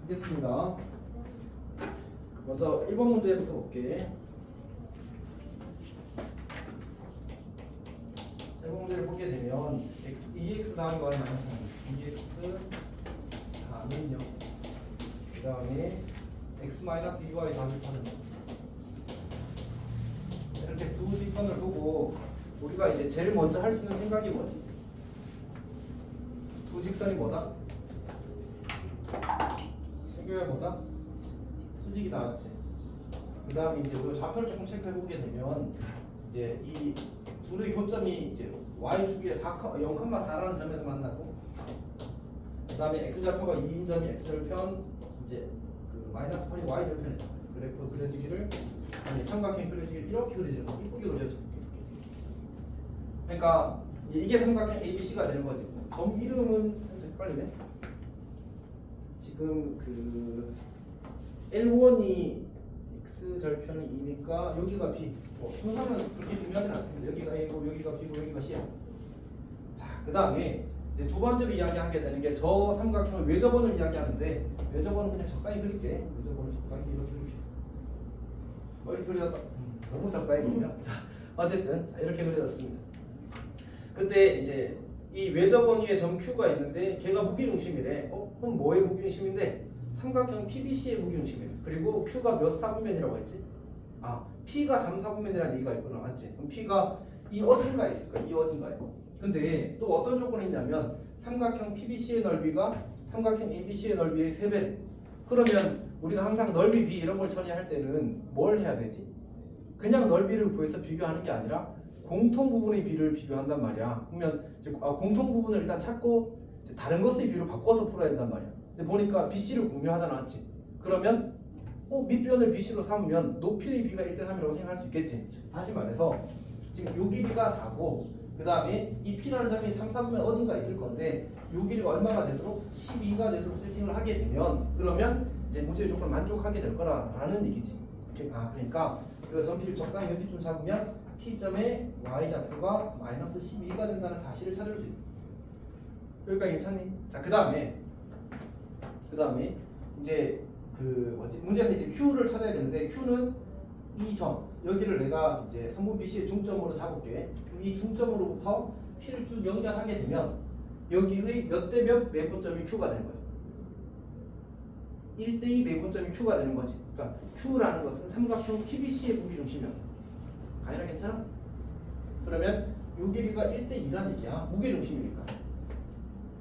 알겠습니다. 먼저 1번 문제부터 볼게. 1번 문제를 보게 되면 2x 더하기 y 마이너스 2x 다음은 0. 그 다음에 x 마이너스 2y 더하기 8은 이렇게 두 직선을 보고 우리가 이제 제일 먼저 할 수 있는 생각이 뭐지? 두 직선이 뭐다? 생각해 보다 수직이 나왔지. 그 다음에 이제 우리가 좌표를 조금 체크해 보게 되면 이제 이 둘의 교점이 이제 y 주기의 0,4라는 점에서 만나고, 그 다음에 x 좌표가 2인 점이 x 절편 이제 그 마이너스 8이 y 절편이죠. 그래서 그래프 그려지기를 아니 삼각형 그려지기를 이렇게 그려지는 거 이쁘게 그려져. 그러니까 이제 이게 삼각형 ABC가 되는 거지. 점 이름은 헷갈리네. 지금 그 L1이 x 절편이 2니까 여기가 B. 형상은 그렇게 중요하진 않습니다. 여기가 A고 여기가 B고 여기가 C야. 자, 그 다음에 이제 두 번째로 이야기하게 되는 게 저 삼각형의 외접원을 이야기하는데, 외접원은 그냥 적당히 그릴게. 외접원을 적당히 이렇게 그립시다. 이렇게 그려졌다. 너무 적당히 그리면 자, 어쨌든 자, 이렇게 그려졌습니다. 그때 이제 이 외접원 위에 점 Q가 있는데 걔가 무기중심이래. 그럼 뭐의 무기중심인데? 삼각형 PBC의 무기중심이래. 그리고 Q가 몇 사분면이라고 했지? P가 3, 4분면이라는 얘기가 있구나. 맞지? 그럼 P가 이 어딘가에 있을 거야. 이 어딘가에. 근데 또 어떤 조건이 있냐면 삼각형 PBC의 넓이가 삼각형 ABC의 넓이의 3배. 그러면 우리가 항상 넓이 B 이런 걸 처리할 때는 뭘 해야 되지? 그냥 넓이를 구해서 비교하는 게 아니라 공통 부분의 비를 비교한단 말이야. 그러면 이제 공통 부분을 일단 찾고 이제 다른 것의 비로 바꿔서 풀어야 된단 말이야. 근데 보니까 BC를 공유하잖아, 맞지? 그러면 밑변을 BC로 삼으면 높이의 비가 1대 3이라고 생각할 수 있겠지. 다시 말해서 지금 요 길이가 4고 그 다음에 이 P라는 점이 3, 4분면 어딘가 있을 건데 요 길이가 얼마가 되도록 12가 되도록 세팅을 하게 되면 그러면 이제 문제의 조건을 만족하게 될 거라는 얘기지. 그러니까 그 점피를 적당히 여기쯤 잡으면 T점의 Y좌표가 마이너스 12가 된다는 사실을 찾을 수 있어. 여기까지 괜찮니? 자, 그 다음에 이제 그 문제에서 이제 Q를 찾아야 되는데 Q는 이 점 여기를 내가 이제 선분 BC의 중점으로 잡을게. 그럼 이 중점으로부터 P를 쭉 연결하게 되면 여기의 몇 대 몇 내분점이 Q가 되는 거야. 1대2 내분점이 Q가 되는 거지. 그러니까 Q라는 것은 삼각형 PBC의 무게중심이었어. 가이나 괜찮아? 그러면 요 길이가 1대2라는 얘기야. 무게중심이니까.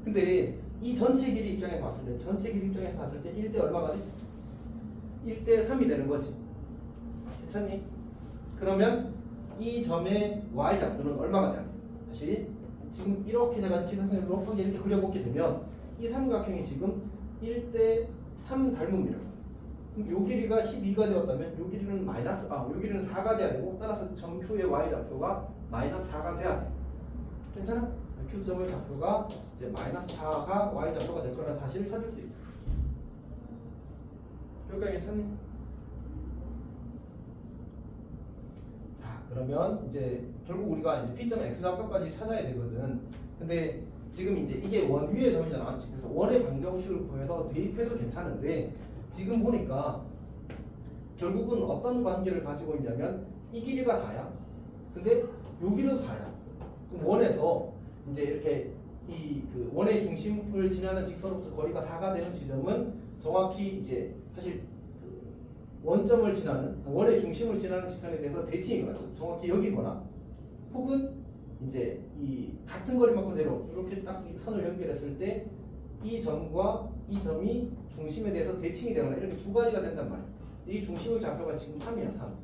근데 이 전체 길이 입장에서 봤을 때 1대 얼마가 돼? 1대3이 되는 거지. 괜찮니? 그러면 이 점의 y좌표는 얼마가 돼야 돼? 다시 지금 이렇게 내가 지금선을 이렇게 그려보게 되면 이 삼각형이 지금 1대3 닮음이라. 그럼 요 길이가 12가 되었다면 요 길이는 요 길이는 4가 돼야 되고, 따라서 점 Q의 y좌표가 마이너스 4가 돼야 돼. 괜찮아? Q점의 좌표가 이제 마이너스 4가 y좌표가 될 거라는 사실을 찾을 수 있어. 여기까지 괜찮니? 자, 그러면 이제 결국 우리가 이제 P점 X좌표까지 찾아야 되거든. 근데 지금 이제 이게 원 위의 점이잖아. 그래서 원의 방정식을 구해서 대입해도 괜찮은데 지금 보니까 결국은 어떤 관계를 가지고 있냐면 이 길이가 4야. 근데 요 길이도 4야. 그럼 원에서 이제 이렇게 이 그 원의 중심을 지나는 직선으로부터 거리가 4가 되는 지점은 정확히 이제 사실 그 원점을 지나는 원의 중심을 지나는 직선에 대해서 대칭이거나 정확히 여기거나 혹은 이제 이 같은 거리만큼 내려 이렇게 딱 선을 연결했을 때 이 점과 이 점이 중심에 대해서 대칭이 되거나 이렇게 두 가지가 된단 말이야. 이 중심의 좌표가 지금 3이야, 3.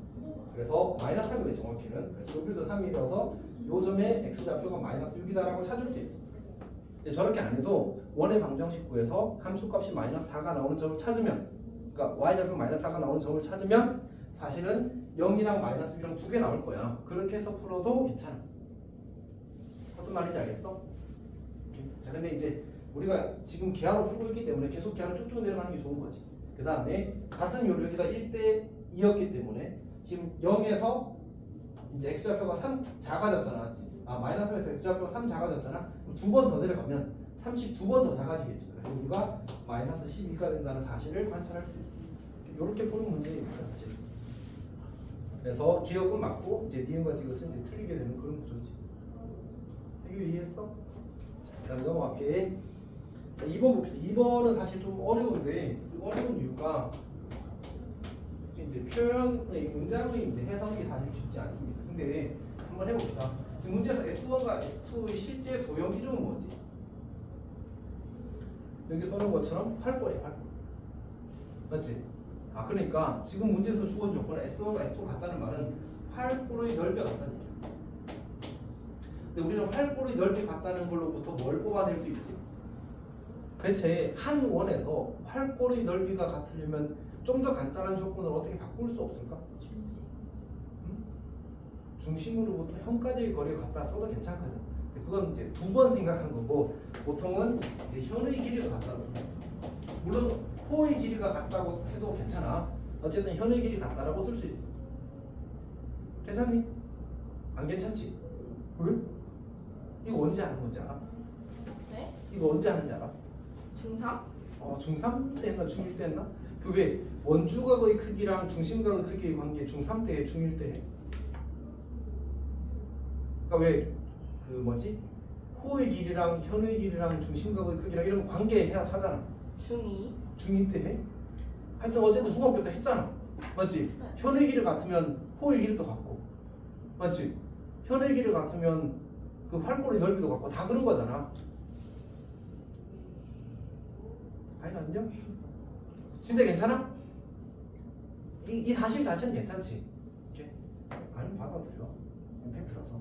그래서 마이너스 3이거든 정확히는. 그래서 여기도 3이라서 요 점의 x좌표가 마이너스 6이다라고 찾을 수 있어. 저렇게 안 해도 원의 방정식 구에서 함수값이 마이너스 4가 나오는 점을 찾으면, 그러니까 y좌표 마이너스 4가 나오는 점을 찾으면 사실은 0이랑 마이너스 6이랑 두 개 나올 거야. 그렇게 해서 풀어도 괜찮아. 어떤 말인지 알겠어? 자, 근데 이제 우리가 지금 계하로 풀고 있기 때문에 계속 계하로 쭉쭉 내려가는 게 좋은 거지. 그 다음에 같은 요로 여기가 1대2였기 때문에 지금 0에서 이제 x좌표가 3 작아졌잖아, 맞지? 마이너스 3에서 x좌표가 3 작아졌잖아. 두 번 더 내려가면 32번 더 작아지겠지. 그래서 우리가 마이너스 12가 된다는 사실을 관찰할 수 있습니다. 이렇게 푸는 문제입니다, 사실. 그래서 기억은 맞고 이제 니은과 디귿은 이제 틀리게 되는 그런 구조지. 이거 이해했어? 자, 그다음에 넘어갈게. 자, 2번 봅시다. 2번은 사실 좀 어려운데 어려운 이유가 이제 표현의 문장의 이제 해석이 사실 쉽지 않습니다. 근데 한번 해봅시다. 지금 문제에서 S1과 S2의 실제 도형 이름은 뭐지? 여기 써놓은 것처럼 활골이야, 활골. 맞지? 아, 그러니까 지금 문제에서 주어진 조건은 S1과 S2가 같다는 말은 활골의 넓이가 같다는 얘기야. 근데 우리는 활골의 넓이 같다는 걸로부터 뭘 뽑아낼 수 있지? 대체 한 원에서 활골의 넓이가 같으려면 좀 더 간단한 조건을 어떻게 바꿀 수 없을까? 중심으로부터 현까지의 거리가 같다 써도 괜찮거든. 그건 이제 두 번 생각한 거고 보통은 이제 현의 길이가 같다고. 물론 호의 길이가 같다고 해도 괜찮아. 어쨌든 현의 길이 같다라고 쓸 수 있어. 괜찮니? 안 괜찮지? 왜? 이거 언제 하는 건지 알아? 네? 이거 언제 하는지 알아? 중3? 중3 때 했나 중1 때 했나? 그 왜 원주각의 크기랑 중심각의 크기의 관계 중3 때 해, 중1 때 해? 그러니까 왜 그 뭐지? 호의 길이랑 현의 길이랑 중심각의 크기랑 이런 관계 해야 하잖아. 중2? 중2 때 해? 하여튼 어쨌든 중학교 때 했잖아. 맞지? 네. 현의 길이 같으면 호의 길이도 같고 맞지? 현의 길이 같으면 그 활골의 넓이도 같고 다 그런 거잖아. 아니 안녕? 진짜 괜찮아? 이 사실 자체는 괜찮지? 이렇게? 아니 받아들여. 팩트라서.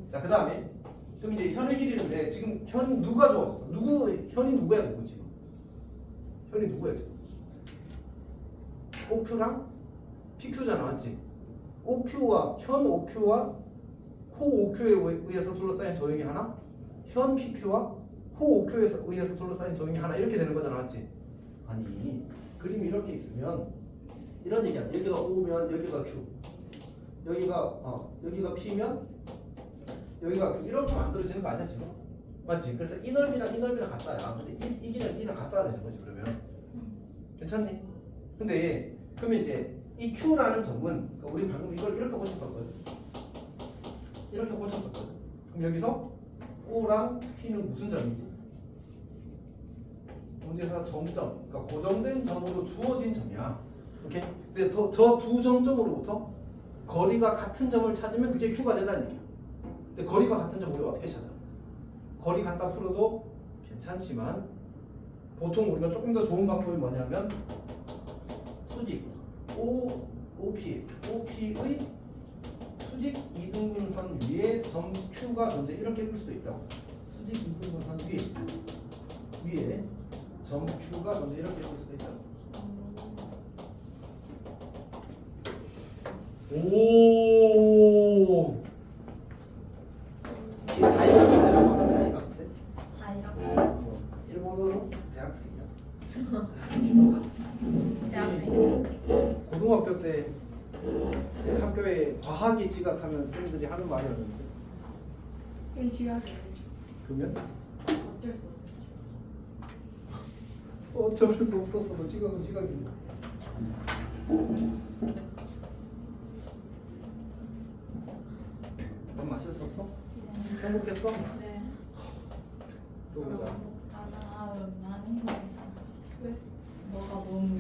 자, 그 다음에 그럼 이제 현의 길이인데 지금 현 누가 좋아졌어? 현이 누구야 누구 지금? 현이 누구야 지금? OQ랑 PQ잖아, 맞지? OQ와 현 OQ와 호 OQ에 의해서 둘러싸인 도형이 하나, 현 PQ와 호 OQ에 의해서 둘러싸인 도형이 하나 이렇게 되는 거잖아, 맞지? 아니 그림이 이렇게 있으면 이런 얘기야. 여기가 O면 여기가 Q, 여기가 P면 여기가 Q 이렇게 만들어지는 거 아니야 지금? 맞지? 그래서 이 넓이랑 이 넓이랑 같다야. 근데 이 길이랑 이랑 같다야 되는 거지 그러면. 괜찮니? 근데 그러면 이제 이 Q라는 점은 그러니까 우리 방금 이걸 이렇게 고쳤었거든. 이렇게 고쳤었거든. 그럼 여기서 O랑 P는 무슨 점이지? 문제에서 점점, 그러니까 고정된 점으로 주어진 점이야. 오케이? 근데 저 두 정점으로부터 거리가 같은 점을 찾으면 그게 Q가 된다는 얘기야. 근데 거리가 같은 점을 우리가 어떻게 찾아? 거리 같다 풀어도 괜찮지만 보통 우리가 조금 더 좋은 방법이 뭐냐면 수직 OP의 수직 이등분선 위에 점 Q가 존재 이렇게 풀 수도 있다고. 수직 이등분선 위에 점 Q가 존재 이렇게 풀 수도 있다고. 오. 다이각세라고 하는 다이각세? 다이각세? 일본어로 대학생이야. 대학생. 고등학교 때 이제 학교에 과학이 지각하면 쌤들이 하는 말이었는데. 그럼 지각이 그러면 어쩔 수 없어요. 어쩔 수 없었어. 너 지각은 지각이야. 밥 맛있었어? 행복했어? 네. 또 보자. 나는 행복했어. 왜? 너가 너무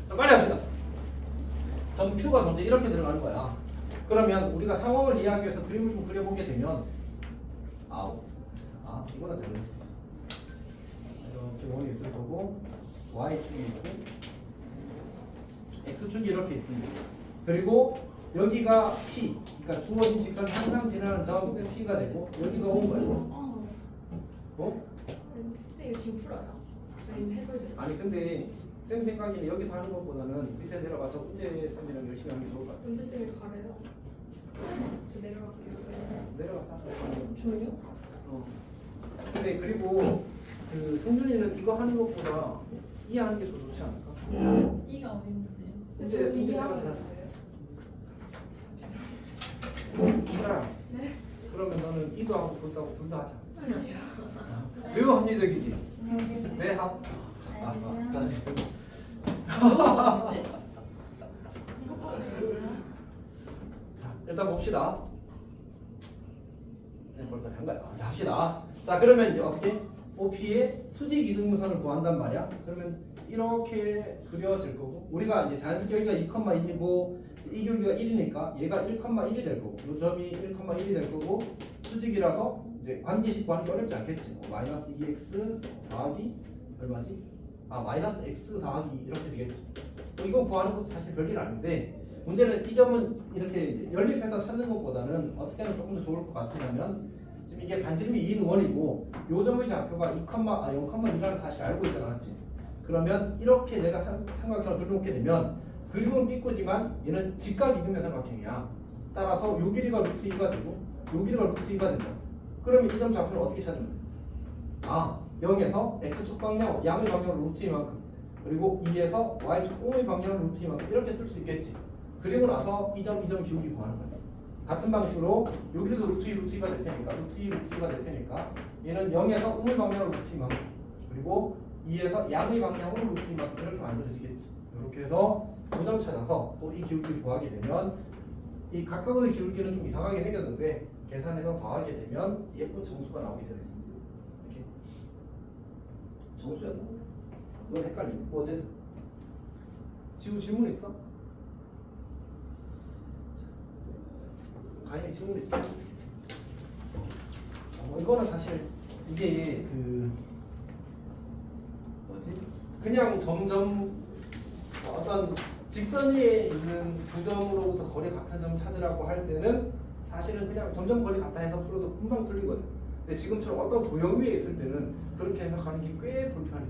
자, 빨리 합시다. 점 Q가 존재 이렇게 들어가는 거야. 그러면 우리가 상황을 이해하기 위해서 그림을 좀 그려보게 되면 이거는 되는 수 있어. 이렇게 원이 있을 거고 Y축이 있고 X축이 이렇게 있습니다. 그리고 여기가 P, 그러니까 주어진 직선 항상 지나는 점 P가 되고 여기가 온 거야. 어? 근데 이거 지금 풀어요? 아니면 해설돼요? 아니 근데 쌤 생각에는 여기서 하는 것보다는 밑에 내려가서 은재 쌤이랑 열심히 하는 게 좋을 것 같아. 은재쌤이 가래요? 저 내려갈게요. 내려가서 하자. 저요? 근데 그리고 그 성준이는 이거 하는 것보다 이해하는 게 더 좋지 않을까? 이가 어딨는데요? 은재 이해하고 쌤한테 있는데요? 하자. 네? 그러면 너는 이도 하고 그것도 하고 둘 다 하자. 매우 합리적이지? 안녕히 계세요. 네, 합. 안녕히 자, 계세요. 지금. 자, 일단 봅시다. 네, 벌써 한 거야. 자, 합시다. 자, 그러면 이제 어떻게? OP의 수직 이등분선을 구한단 말이야. 그러면 이렇게 그려질 거고, 우리가 이제 자연스럽게 여기가 2,1이고 이 기울기가 1이니까 얘가 1,1이 될 거고, 요 점이 1,1이 될 거고, 수직이라서 이제 관계식 구하는 게 어렵지 않겠지. 마이너스 2x 더하기 얼마지? 마이너스 x 더하기 이렇게 되겠지. 이거 구하는 것도 사실 별일 아닌데, 문제는 이 점은 이렇게 이제 연립해서 찾는 것보다는 어떻게 하면 조금 더 좋을 것 같으냐면, 지금 이게 반지름이 2인 원이고 요 점의 좌표가 0,2라는 사실을 알고 있잖아, 맞지? 그러면 이렇게 내가 삼각형을 그려놓게 되면 그림은 삐꾸지만 얘는 직각 이등변 삼각형이야. 따라서 요 길이가 루트 2가 되고 요 길이가 루트 2가 된다. 그러면 이 점 좌표를 어떻게 찾으면 돼? 0에서 x축 방향 양의 방향으로 루트 2만큼, 그리고 2에서 y축 오의 방향으로 루트 2만큼 이렇게 쓸 수 있겠지. 그리고 나서 이 점 기울기 구하는 거야. 같은 방식으로 여기도 루트 2, 루트 2가 될 테니까 루트 2, 루트 2가 될 테니까 얘는 0에서 음의 방향으로 루트 2만큼, 그리고 2에서 양의 방향으로 루트 2만큼 이렇게 만들어지겠지. 이렇게 해서 두 점 찾아서 또 이 기울기를 구하게 되면 이 각각의 기울기는 좀 이상하게 생겼는데 계산해서 더하게 되면 예쁜 정수가 나오게 되어 있습니다. 이렇게 정수였나? 그건 헷갈리네. 어쨌든 지우 질문 있어? 가인이 질문 있어? 이거는 사실 이게 그 뭐지? 그냥 점점 어떤 직선 위에 있는 두 점으로부터 거리 같은 점 찾으라고 할 때는 사실은 그냥 점점 거리 같다 해서 풀어도 금방 풀리거든. 근데 지금처럼 어떤 도형 위에 있을 때는 그렇게 해석하는 게 꽤 불편해.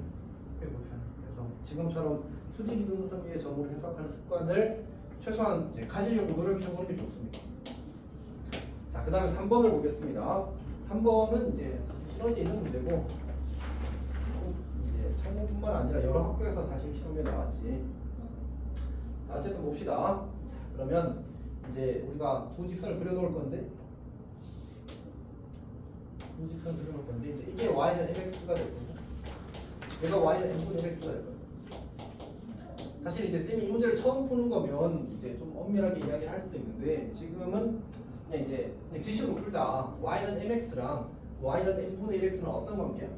그래서 지금처럼 수직 이등분선 위에 점으로 해석하는 습관을 최소한 이제 가지려고 노력해보는 게 좋습니다. 자, 그 다음에 3번을 보겠습니다. 3번은 이제 시너지 있는 문제고, 이제 창고뿐만 아니라 여러 학교에서 사실 시험에 나왔지. 자, 어쨌든 봅시다. 자, 그러면 이제 우리가 두 직선을 그려놓을 건데, 이제 이게 y는 mx가 될 거고, 얘가 y는 m분의 x가 될 거예요. 사실 이제 쌤이 이 문제를 처음 푸는 거면 이제 좀 엄밀하게 이야기를 할 수도 있는데, 지금은 그냥 이제 지식으로 풀자. y는 mx랑 y는 m분의 1x는 어떤 관계야?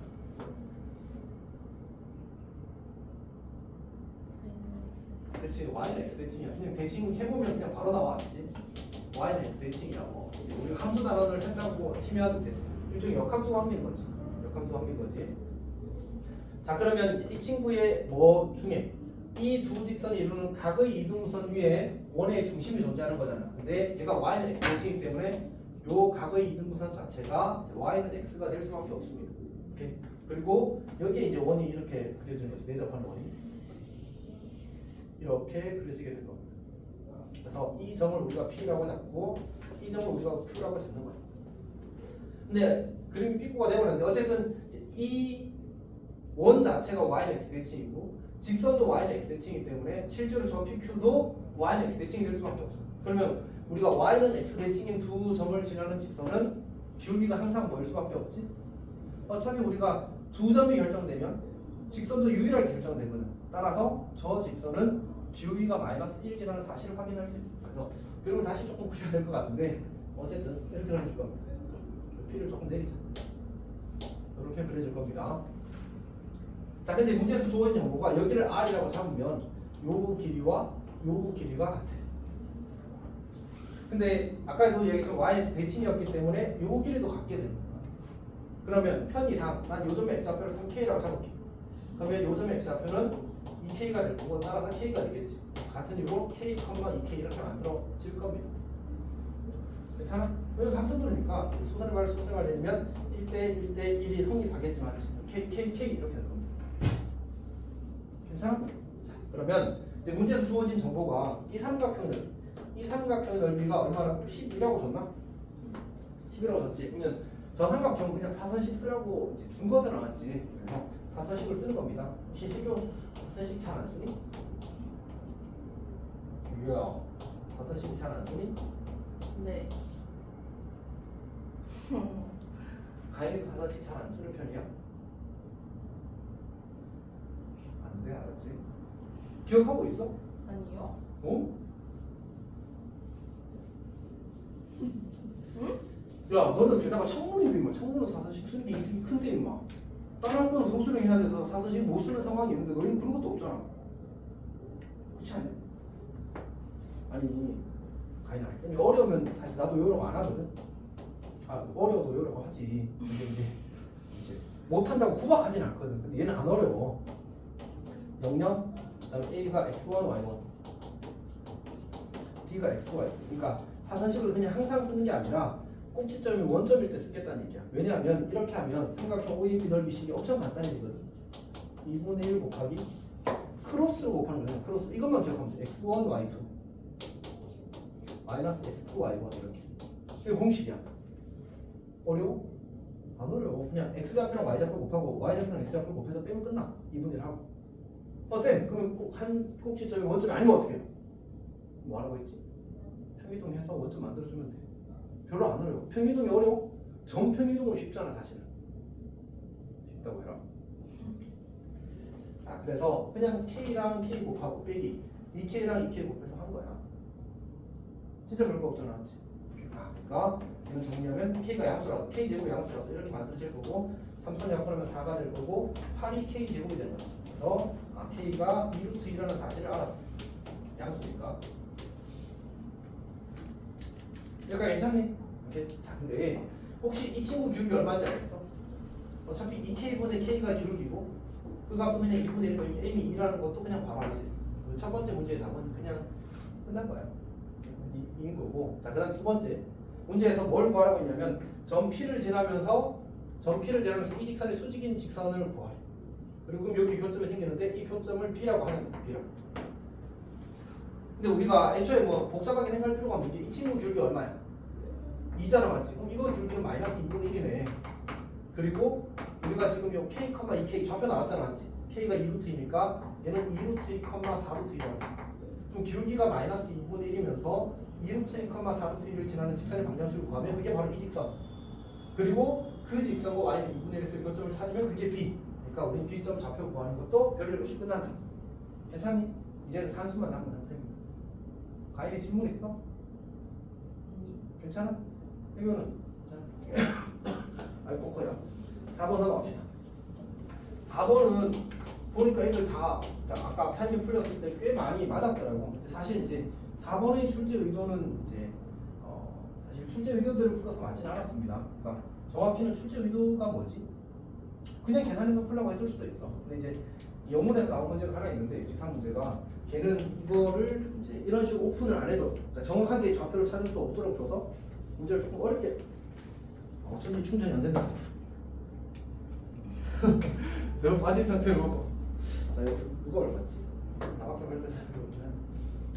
그치, y는 x 대칭이야. 그냥 대칭 해보면 그냥 바로 나와, 알지? y는 x 대칭이야. 뭐 우리 함수 단원을 한다고 치면 이제 일종의 역함수 관계인 거지. 자, 그러면 이제 이 친구의 뭐 중에 이 두 직선이 이루는 각의 이등분선 위에 원의 중심이 존재하는 거잖아. 근데 얘가 y는 x 대칭이기 때문에 요 각의 이등분선 자체가 y는 x가 될 수밖에 없습니다. 오케이? 그리고 여기에 이제 원이 이렇게 그려지는 거지. 내접하는 원이 이렇게 그려지게 된 겁니다. 그래서 이 점을 우리가 P라고 잡고 이 점을 우리가 Q라고 잡는 거예요. 근데 그림이 삐꾸가 되버렸는데 어쨌든 이 원 자체가 y는 x 대칭이고 직선도 y는 x 대칭이기 때문에 실제로 저 PQ도 y는 x 대칭이 될 수밖에 없어. 그러면 우리가 y는 x 대칭인 두 점을 지나는 직선은 기울기가 항상 뭐일 수밖에 없지? 어차피 우리가 두 점이 결정되면 직선도 유일하게 결정되거든. 따라서 저 직선은 기울기가 마이너스 1이라는 사실을 확인할 수 있어. 그래서 그림을 다시 조금 그려야 될 것 같은데 어쨌든 이렇게 그려질 겁니다. P를 조금 내리자. 이렇게 그려질 겁니다. 자, 근데 문제에서 주어진 정보가 여기를 R이라고 잡으면 요 길이와 요 길이가 같아. 근데 아까도 얘기했지만 Y는 대칭이었기 때문에 요 길이도 같게 됩니다. 그러면 편의상 난 요 점의 x좌표를 3K라고 잡을게. 그러면 요 점의 x좌표는 2K가 될 거고 따라서 K가 되겠지. 같은 이유로 K, 2K 이렇게 만들어질 겁니다. 괜찮아? 왜냐면 3선도니까 수선을 되면 1대 1이 성립하겠지만 K 이렇게 될 겁니다. 괜찮아? 자, 그러면 이제 문제에서 주어진 정보가 이 삼각형 넓이가 얼마나 10이라고 줬나? 10이라고 줬지. 그러면 저 삼각형 그냥 사선식 쓰라고 이제 준 거잖아, 맞지? 그래서 사선식을 쓰는 겁니다. 혹시 해교 사선식 잘 안 쓰니? 유야, 사선식 잘 안 쓰니? 네. 가인이도 사사식 잘 안 쓰는 편이야. 안 돼, 알았지? 기억하고 있어? 아니요. 어? 야, 너는 게다가 청문인데 임마. 청문은 사사식 쓰는 게 이득이 큰데 임마. 다른 학교는 소수령 해야 돼서 사사식 못 쓰는 상황이 있는데 너희는 그런 것도 없잖아. 그렇지 않냐? 아니, 가인 안 쓰니 어려우면 사실 나도 요령 안 하거든. 아, 어려워도 요령 하지. 근데 이제 못한다고 후박하진 않거든. 근데 얘는 안 어려워. 00, 그다음에 A가 X1, Y1, D가 X2, Y2. 그러니까 사선식을 그냥 항상 쓰는 게 아니라 꼭지점이 원점일 때 쓰겠다는 얘기야. 왜냐하면 이렇게 하면 삼각형 OAB 넓이 식이 엄청 간단해지거든. 2분의 1 곱하기 크로스로 곱하는 거야. 크로스. 이것만 기억하면 돼. X1, Y2 마이너스 X2, Y1 이렇게. 이거 공식이야. 어려워? 안 어려워. 그냥 X좌표랑 Y좌표 곱하고 Y좌표랑 X좌표 곱해서 빼면 끝나. 2분의 1 하고. 쌤, 그러면 꼭 한 꼭지점이 원점이 아니면 어떻게 해? 뭐 하라고 했지? 평이동 해서 원점 만들어주면 돼. 별로 안 어려워. 평이동이 어려워? 정평이동은 쉽잖아, 사실은. 쉽다고 해라. 자, 그래서 그냥 K랑 K 곱하고 빼기 2K랑 2K 곱해서 한 거야. 진짜 별거 없잖아, 맞지? 그러니까 얘는 정리하면 K가 양수라서 K제곱 양수라서 이렇게 만들어질 거고 3선 약분하면 4가 될 거고 8이 K제곱이 되는 거야. 그래서 K가 2루트 1이라는 사실을 알았어. 양수니까. 여기가 괜찮니? 오케이. 자, 근데 혹시 이 친구 기울기 얼마인지 알겠어? 어차피 2K분의 K가 기울기고 그 값은 그냥 2분의 1거 M이 2라는 것도 그냥 바로 알 수 있어. 첫 번째 문제의 답은 그냥 끝난 거야. 이인 거고. 자, 그 다음 두 번째 문제에서 뭘 구하라고 했냐면 점 P를 지나면서 이 직선의 수직인 직선을 구하래. 그리고 그럼 여기 교점이 생기는데 이 교점을 P라고 하는 거야. P라고. 근데 우리가 애초에 뭐 복잡하게 생각할 필요가 없는 게 이 친구 기울기 얼마야? 2잖아, 맞지? 그럼 이거 기울기는 마이너스 2분의 1이네. 그리고 우리가 지금 요 K, 2K 좌표 나왔잖아, 맞지? K가 2루트이니까 얘는 2루트 2, 4루트 2라고. 그럼 기울기가 마이너스 2분의 1이면서 2루트 2, 4루트 2를 지나는 직선의 방정식을 구하면 그게 바로 이 직선. 그리고 그 직선과 Y는 2분의 1에서 교점을 찾으면 그게 B. 그러니까 우리는 B점 좌표 구하는 것도 별일 없이 끝난다. 괜찮니? 이제는 산수만 남은 상태입니다. 가인이 질문 있어? 괜찮아? 이거는 괜찮아? 아이 꼬커야. 4번 넘어갑시다. 4번은 보니까 이걸 다 아까 편집 풀렸을 때 꽤 많이 맞았더라고. 근데 사실 이제 4번의 출제 의도는 이제 사실 출제 의도대로 풀어서 맞지는 않았습니다. 그러니까 정확히는 출제 의도가 뭐지? 그냥 계산해서 풀라고 했을 수도 있어. 근데 이제 영문에서 나온 문제가 하나 있는데 기타 문제가 걔는 이거를 이제 이런 식으로 오픈을 안 해줘서 그러니까 정확하게 좌표를 찾을 수 없도록 줘서 문제를 조금 어렵게 어쩐지 충전이 안 된다. 제가 빠진 상태로 자 여기서 누가 얼마지? 나밖에 얼마 사람이 없지만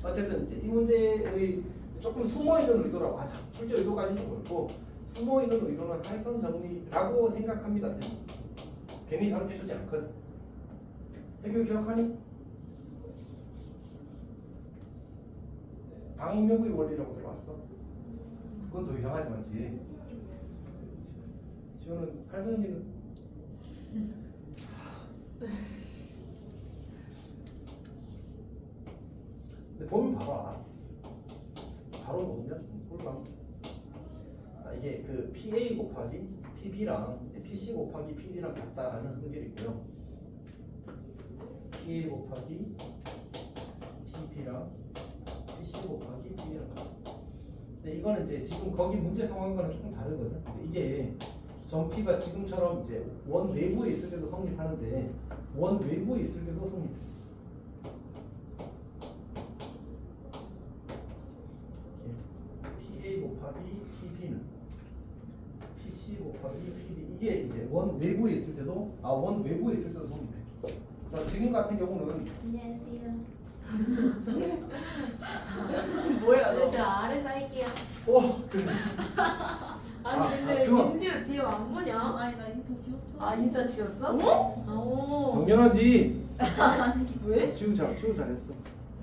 어쨌든 이제 이 문제의 조금 숨어있는 의도라고 하자. 출제 의도까지는 좀 그렇고 숨어있는 의도는 할선 정리라고 생각합니다. 쌤. 괜히 저렇게 주지 않거든. 해교 기억하니? 방명의 원리라고 들어봤어? 그건 더 이상하지만 지호는 할선이는 근데 보면 봐봐. 바로 놓으면 꿀밤. 자, 이게 그 PA 곱하기 PB랑 PC 곱하기 PD랑 같다라는 성질이 있고요. PA 곱하기 TP랑 PC 곱하기 PD랑 같다. 근데 이거는 이제 지금 거기 문제 상황과는 조금 다르거든. 근데 이게 점 P가 지금처럼 이제 원 내부에 있을 때도 성립하는데 원 외부에 있을 때도 성립해. PA 곱하기 PB는 PC 곱하기 PD 이게 이제 원 내부에 있을 때도 원 외부에 있을 때도 성립해. 자, 지금 같은 경우는 안녕하세요. 뭐야 너? 저 아래서 할게요. 그래. 아니 근데 좋아. 민지가 뒤에 안 보냐? 아니 나 인스타 지웠어. 아 인스타 지웠어? 오. 당연하지. 왜? 지우 잘했어.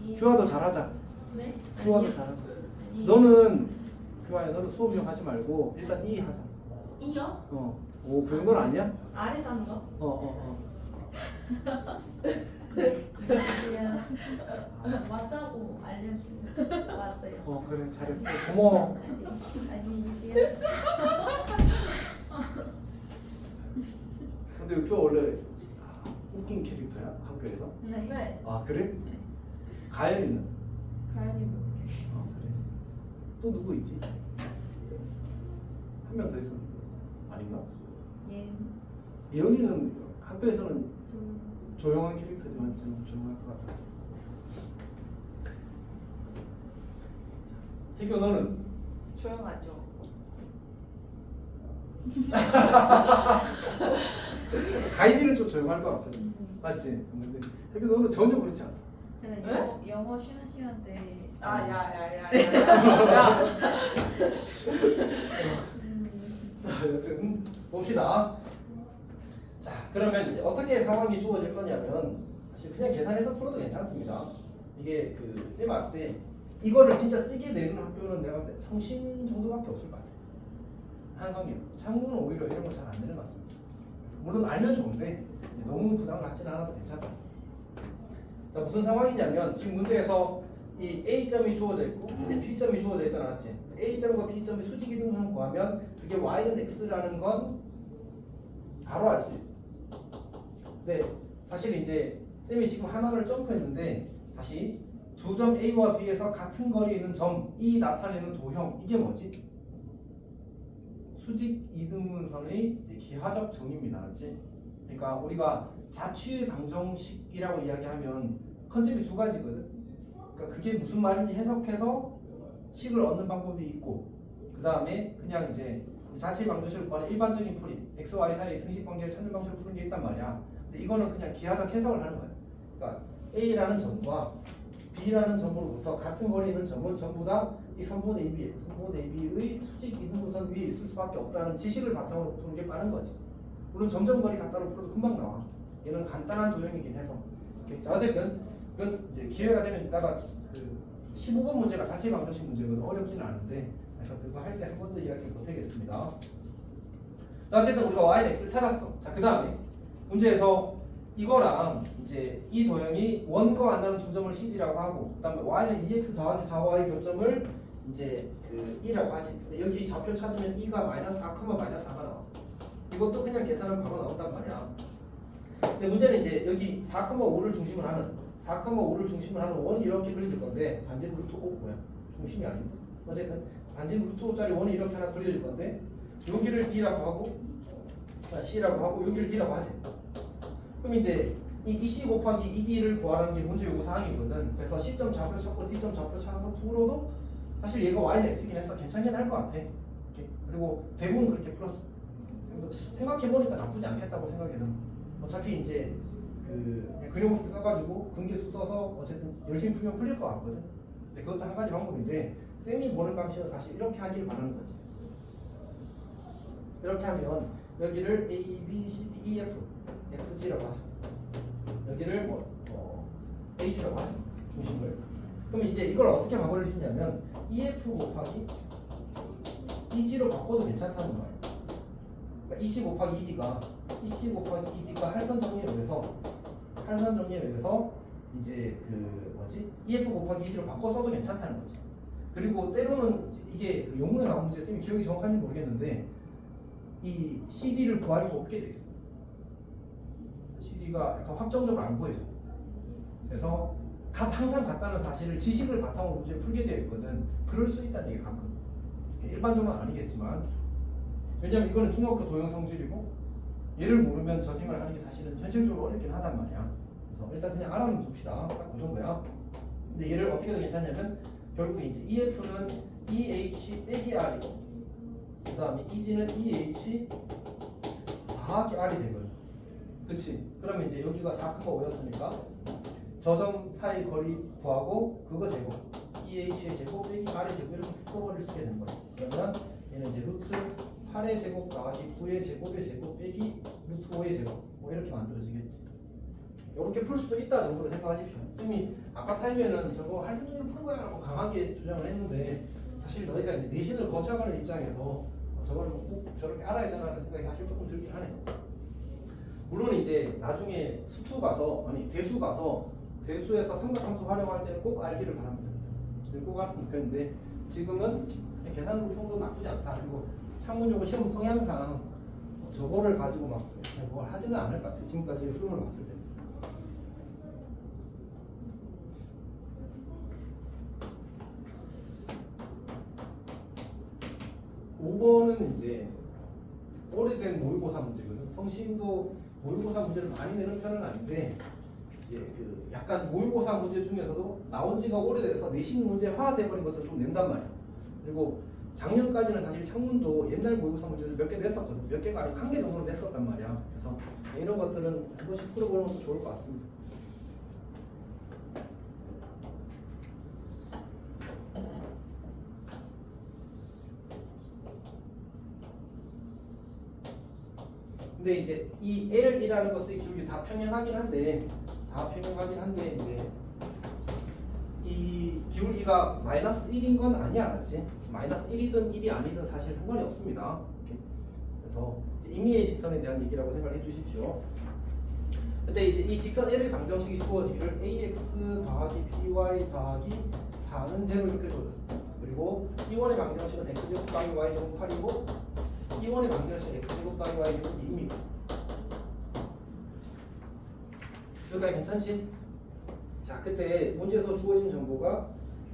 예. 주아도 잘하자. 네? 주아도 아니요. 잘하자. 아니. 너는 교아야, 너는 수업용 하지 말고 일단 이 하자. 이요? 오, 그 정도는 아니야? 아래서 하는 거? 안녕하세요. 맞다고 알려주고 왔어요. 그래, 잘했어. 고마워. 안녕히 계세요. 근데 그 원래 웃긴 캐릭터야? 학교에서? 네. 아, 그래? 가연이는? 가연이도. 그래. 또 누구 있지? 한 명 더 있었는데. 아닌가? 예. 예은이는 학교에서는 좀 조용한 캐릭터지만 좀 조용할 것 같았어. 희교 너는? 조용하죠. 가인이는 좀 조용할 것 같거든. 맞지? 근데 희교 너는 전혀 그렇지 않아. 제가 영어 쉬는 시간 때 야야야야야. 자, 여튼 봅시다. 자, 그러면 이제 어떻게 상황이 주어질 거냐면 사실 그냥 계산해서 풀어도 괜찮습니다. 이게 그 쌤 때 이거를 진짜 쓰게 되는 학교는 내가 볼때 성신 정도밖에 없을 것 같아. 한성이요. 창구는 오히려 이런 거 잘 안 되는 것 같습니다. 그래서 물론 알면 좋은데 너무 부담을 갖지는 않아도 괜찮다. 자, 무슨 상황이냐면 지금 문제에서 이 A점이 주어져 있고 이제 B점이 주어져 있잖아, 맞지? A점과 B점의 수직 이등분을 구하면 그게 Y는 X라는 건 바로 알 수 있어. 근데 사실 이제 쌤이 지금 하나를 점프했는데 다시 두 점 A와 B에서 같은 거리에 있는 점이 나타내는 도형 이게 뭐지? 수직 이등분선의 이제 기하적 정의입니다, 맞지? 그러니까 우리가 자취의 방정식이라고 이야기하면 컨셉이 두 가지거든. 그러니까 그게 무슨 말인지 해석해서 식을 얻는 방법이 있고, 그 다음에 그냥 이제 자취의 방정식을 구하는 일반적인 풀이 x, y 사이의 등식 관계를 찾는 방식으로 푸는 게 있단 말이야. 근데 이거는 그냥 기하적 해석을 하는 거야. 그러니까 A라는 점과 B라는 점으로부터 같은 거리에 있는 점은 전부 다 이 선분 AB의 수직 이등분선 위에 있을 수밖에 없다는 지식을 바탕으로 푸는 게 빠른 거지. 물론 점점 거리 갖다로 풀어도 금방 나와. 얘는 간단한 도형이긴 해서. 자, 어쨌든 그건 이제 기회가 되면 이따가 그 15번 문제가 자체 방정식 문제거든. 어렵지는 않은데 그래서 그거 할 때 한 번 더 이야기 못하겠습니다. 자, 어쨌든 우리가 y는 x를 찾았어. 자, 그 다음에 문제에서 이거랑 이제 이 도형이 원과 만나는 두 점을 CD라고 하고, 그다음에 y는 2x 더하기 4y 교점을 이제 그 2라고 하지. 근데 여기 좌표 찾으면 2가 마이너스 4, 마이너스 4가 나와. 이것도 그냥 계산하면 바로 나온단 말이야. 근데 문제는 이제 여기 4,5를 중심으로 하는 원이 이렇게 그려질 건데 반지 루트 5 뭐야? 중심이 아니고 어쨌든 반지 루트 5짜리 원이 이렇게 하나 그려질 건데 여기를 D라고 하고 C라고 하고 여기를 D라고 하지. 그럼 이제 이 EC 곱하기 ED를 구하라는 게 문제 요구 사항이거든. 그래서 C점 좌표 찾고 D점 좌표 찾아서 풀어도 사실 얘가 Y는 X긴 해서 괜찮긴 할 것 같아. 이렇게. 그리고 대부분 그렇게 풀었어. 생각해보니까 나쁘지 않겠다고 생각해서 어차피 이제 그 근요법 써가지고 근계수 써서 어쨌든 열심히 풀면 풀릴 것 같거든. 근데 그것도 한 가지 방법인데 쌤이 보는 방식은 사실 이렇게 하기를 바라는 거지. 이렇게 하면 여기를 A, B, C, D, E, F, FG라고 하자. 여기를 H라고 하자. 중심을. 그럼 이제 이걸 어떻게 바꿔줄 수 있냐면 EF 곱하기 EG로 바꿔도 괜찮다는 거예요. 그러니까 EC 곱하기 ED가 할선 정리에 의해서 이제 그 뭐지 EF 곱하기 ED로 바꿔 써도 괜찮다는 거지. 그리고 때로는 이게 그 영문에 나온 문제 쌤이 기억이 정확한지 모르겠는데 이 CD를 구할 수 없게 돼 있어. CD가 약간 확정적으로 안 구해져. 그래서 항상 같다는 사실을 지식을 바탕으로 문제 풀게 되어 있거든. 그럴 수 있다는 얘기 가끔. 일반적으로는 아니겠지만. 왜냐면 이거는 중학교 도형 성질이고 얘를 모르면 저 생각을 하는 게 사실은 현실적으로 어렵긴 하단 말이야. 그래서 일단 그냥 알아는 둡시다. 딱 그 정도야. 근데 얘를 어떻게 해도 괜찮냐면 결국 이제 EF는 EH 빼기 R이고 그 다음에 EG는 EH 더하기 R이 되거든. 그치? 그러면 이제 여기가 4,5였으니까 저 점 사이 거리 구하고 그거 제곱 EH의 제곱 빼기 R의 제곱 이렇게 묶어버릴 수 있게 되는 거야. 그러면 얘는 이제 루트 8의 제곱 더하기 9의 제곱의 제곱 빼기 루트 5의 제곱 뭐 이렇게 만들어지겠지. 이렇게 풀 수도 있다 정도로 생각하십시오. 쌤이 아까 타임에는 저거 할 수 있는 푸는 거야 라고 강하게 주장을 했는데 사실 너희가 이제 내신을 거쳐가는 입장에서 저걸 꼭 저렇게 알아야 되나라는 생각이 사실 조금 들긴 하네요. 물론 이제 나중에 수투 가서 아니 대수 가서 대수에서 삼각함수 활용할 때는 꼭 알기를 바랍니다. 꼭 알았으면 좋겠는데 지금은 계산으로 푸는 거 나쁘지 않다. 그리고 창문용어 시험 성향상 저거를 가지고 막 뭘 하지는 않을 것 같아요. 지금까지 흐름을 봤을 때. 5번은 이제 오래된 모의고사 문제거든. 성시인도 모의고사 문제를 많이 내는 편은 아닌데 이제 그 약간 모의고사 문제 중에서도 나온 지가 오래돼서 내신 문제화 돼버린 것들을 좀 낸단 말이야. 그리고 작년까지는 사실 창문도 옛날 모의고사 문제를 몇 개 냈었거든. 몇 개가 아니고 한 개 정도는 냈었단 말이야. 그래서 이런 것들은 한 번씩 풀어보는 것도 좋을 것 같습니다. 근데 이제 이 L이라는 것의 기울기 다 평행하긴 한데 이제 이 기울기가 마이너스 1인 건 아니야, 맞지? 마이너스 1이든 1이 아니든 사실 상관이 없습니다. 이렇게. 그래서 이제 임의의 직선에 대한 얘기라고 생각해 주십시오. 근데 이제 이 직선 L의 방정식이 주어지기를 ax 더하기 by 더하기 4는 제로 이렇게 주어졌어. 그리고 E1의 방정식은 x제곱 더하기 y제곱 8이고 E1의 방정식은 x제곱 더하기 y제곱 2입니다. 여기까지 괜찮지? 자, 그때 문제에서 주어진 정보가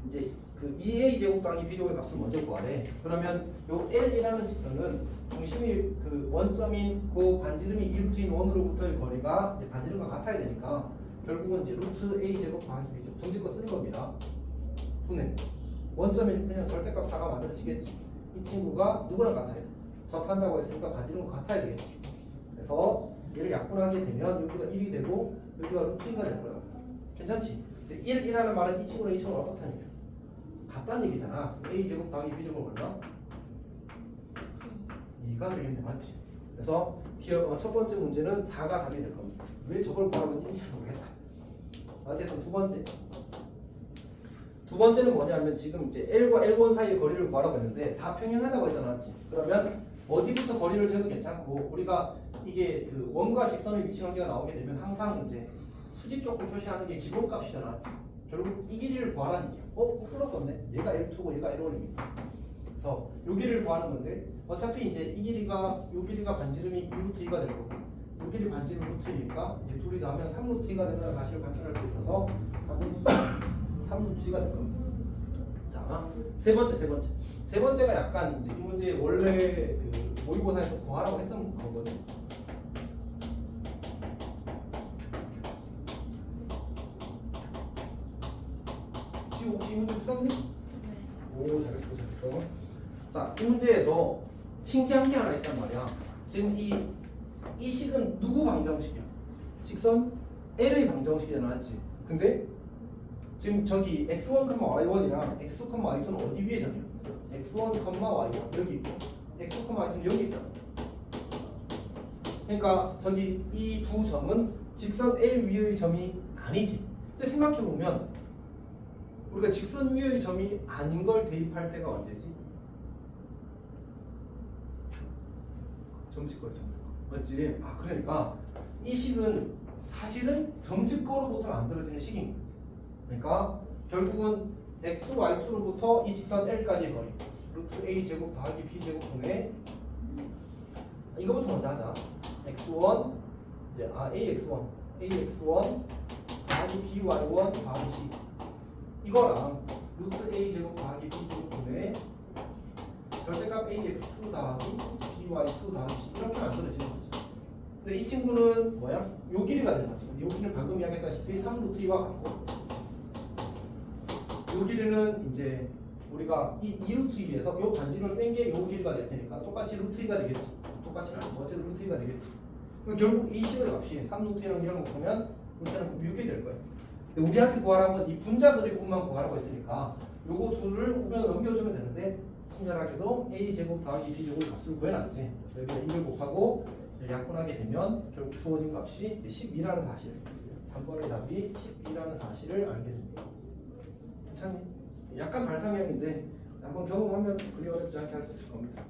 이제 그 2a 제곱 더하기 b제곱의 값을 먼저 구하래. 그러면 요 L이라는 직선은 중심이 그 원점인 그 반지름이 2루트인 원으로부터의 거리가 이제 반지름과 같아야 되니까 결국은 이제 루트 a 제곱 더하기 b제곱 정직거 쓰는 겁니다. 분해. 원점이 그냥 절대값 4가 만들어지겠지. 이 친구가 누구랑 같아요? 접한다고 했으니까 반지름과 같아야 되겠지. 그래서 얘를 약분하게 되면 여기가 1이 되고 여기가 루트 2가 될 거야. 괜찮지? 1이라는 말은 이 친구랑 이 친구랑 어떻다는 얘기야? 같다는 얘기잖아. a 제곱 더하기 b 제곱 얼마? 2가 되겠네, 맞지? 그래서 첫 번째 문제는 4가 답이 될 겁니다. 왜 저걸 구하고 있는지 잘 모르겠다. 어쨌든 두 번째는 뭐냐면 지금 이제 L과 L1 사이의 거리를 구하라고 했는데 다 평행하다고 했잖아, 맞지? 그러면 어디부터 거리를 재도 괜찮고 우리가 이게 그 원과 직선의 위치 관계가 나오게 되면 항상 이제 수직 쪽을 표시하는 게 기본값이잖아, 맞지? 결국 이 길이를 구하라는 얘기야. 플러스 없네. 얘가 L2고 얘가 L1입니다. 그래서 요 길이를 구하는 건데 어차피 이제 이 길이가 요 길이가 반지름이 2루트 2가 될 거고 요 길이 반지름 루트 2니까 이제 둘이 더하면 3루트 2가 된다는 사실을 관찰할 수 있어서 3루트 2가 될 겁니다. 자, 세 번째가 약간 이제 이 문제 원래 그 모의고사에서 구하라고 했던 거거든. 혹시 이 문제 풀었니? 오, 잘했어. 자, 이 문제에서 신기한 게 하나 있단 말이야. 지금 이 식은 누구 방정식이야? 직선 L의 방정식이잖아, 맞지? 근데 지금 저기 x1, y1이랑 x2, y2는 어디 위에 점이야? x1, y1 여기 있고 x2, y2는 여기 있다. 그러니까 저기 이 두 점은 직선 L 위의 점이 아니지. 근데 생각해보면 우리가 직선 위의 점이 아닌 걸 대입할 때가 언제지? 점집거리. 맞지? 그러니까 이 식은 사실은 점집거로부터 만들어지는 식인 거야. 그러니까 결국은 x, y2로부터 이 직선 L까지의 거리 루트 a 제곱 더하기 b 제곱 분의 이거부터 먼저 하자. x1 이제 ax1 더하기 by1 더하기 c 이거랑 루트 a 제곱 더하기 b 제곱 분의 절대값 ax2 더하기 by2 더하기 c 이렇게 만들어지는 거지. 근데 이 친구는 뭐야? 요 길이가 되는 거지. 요 길이는 방금 이야기했다시피 3루트 2와 같고 요 길이는 이제 우리가 이 2루트 2에서 요 반지름을 뺀 게 요 길이가 될 테니까 똑같이 루트 2가 되겠지. 똑같이는 아니고 어쨌든 루트 2가 되겠지. 그럼 결국 이 식의 값이 3루트 2랑 이런 거 보면 루트는 6이 될 거야. 근데 우리한테 구하라고 한 이 분자들의 곱만 구하라고 했으니까 요거 둘을 우변 넘겨주면 되는데 친절하게도 a 제곱 더하기 b 제곱 값을 구해놨지. 그래서 여기다 2를 곱하고 약분하게 되면 결국 주어진 값이 12라는 사실. 3번의 답이 12라는 사실을 알게 됩니다. 괜찮니? 약간 발상형인데 한번 경험하면 그리 어렵지 않게 할 수 있을 겁니다.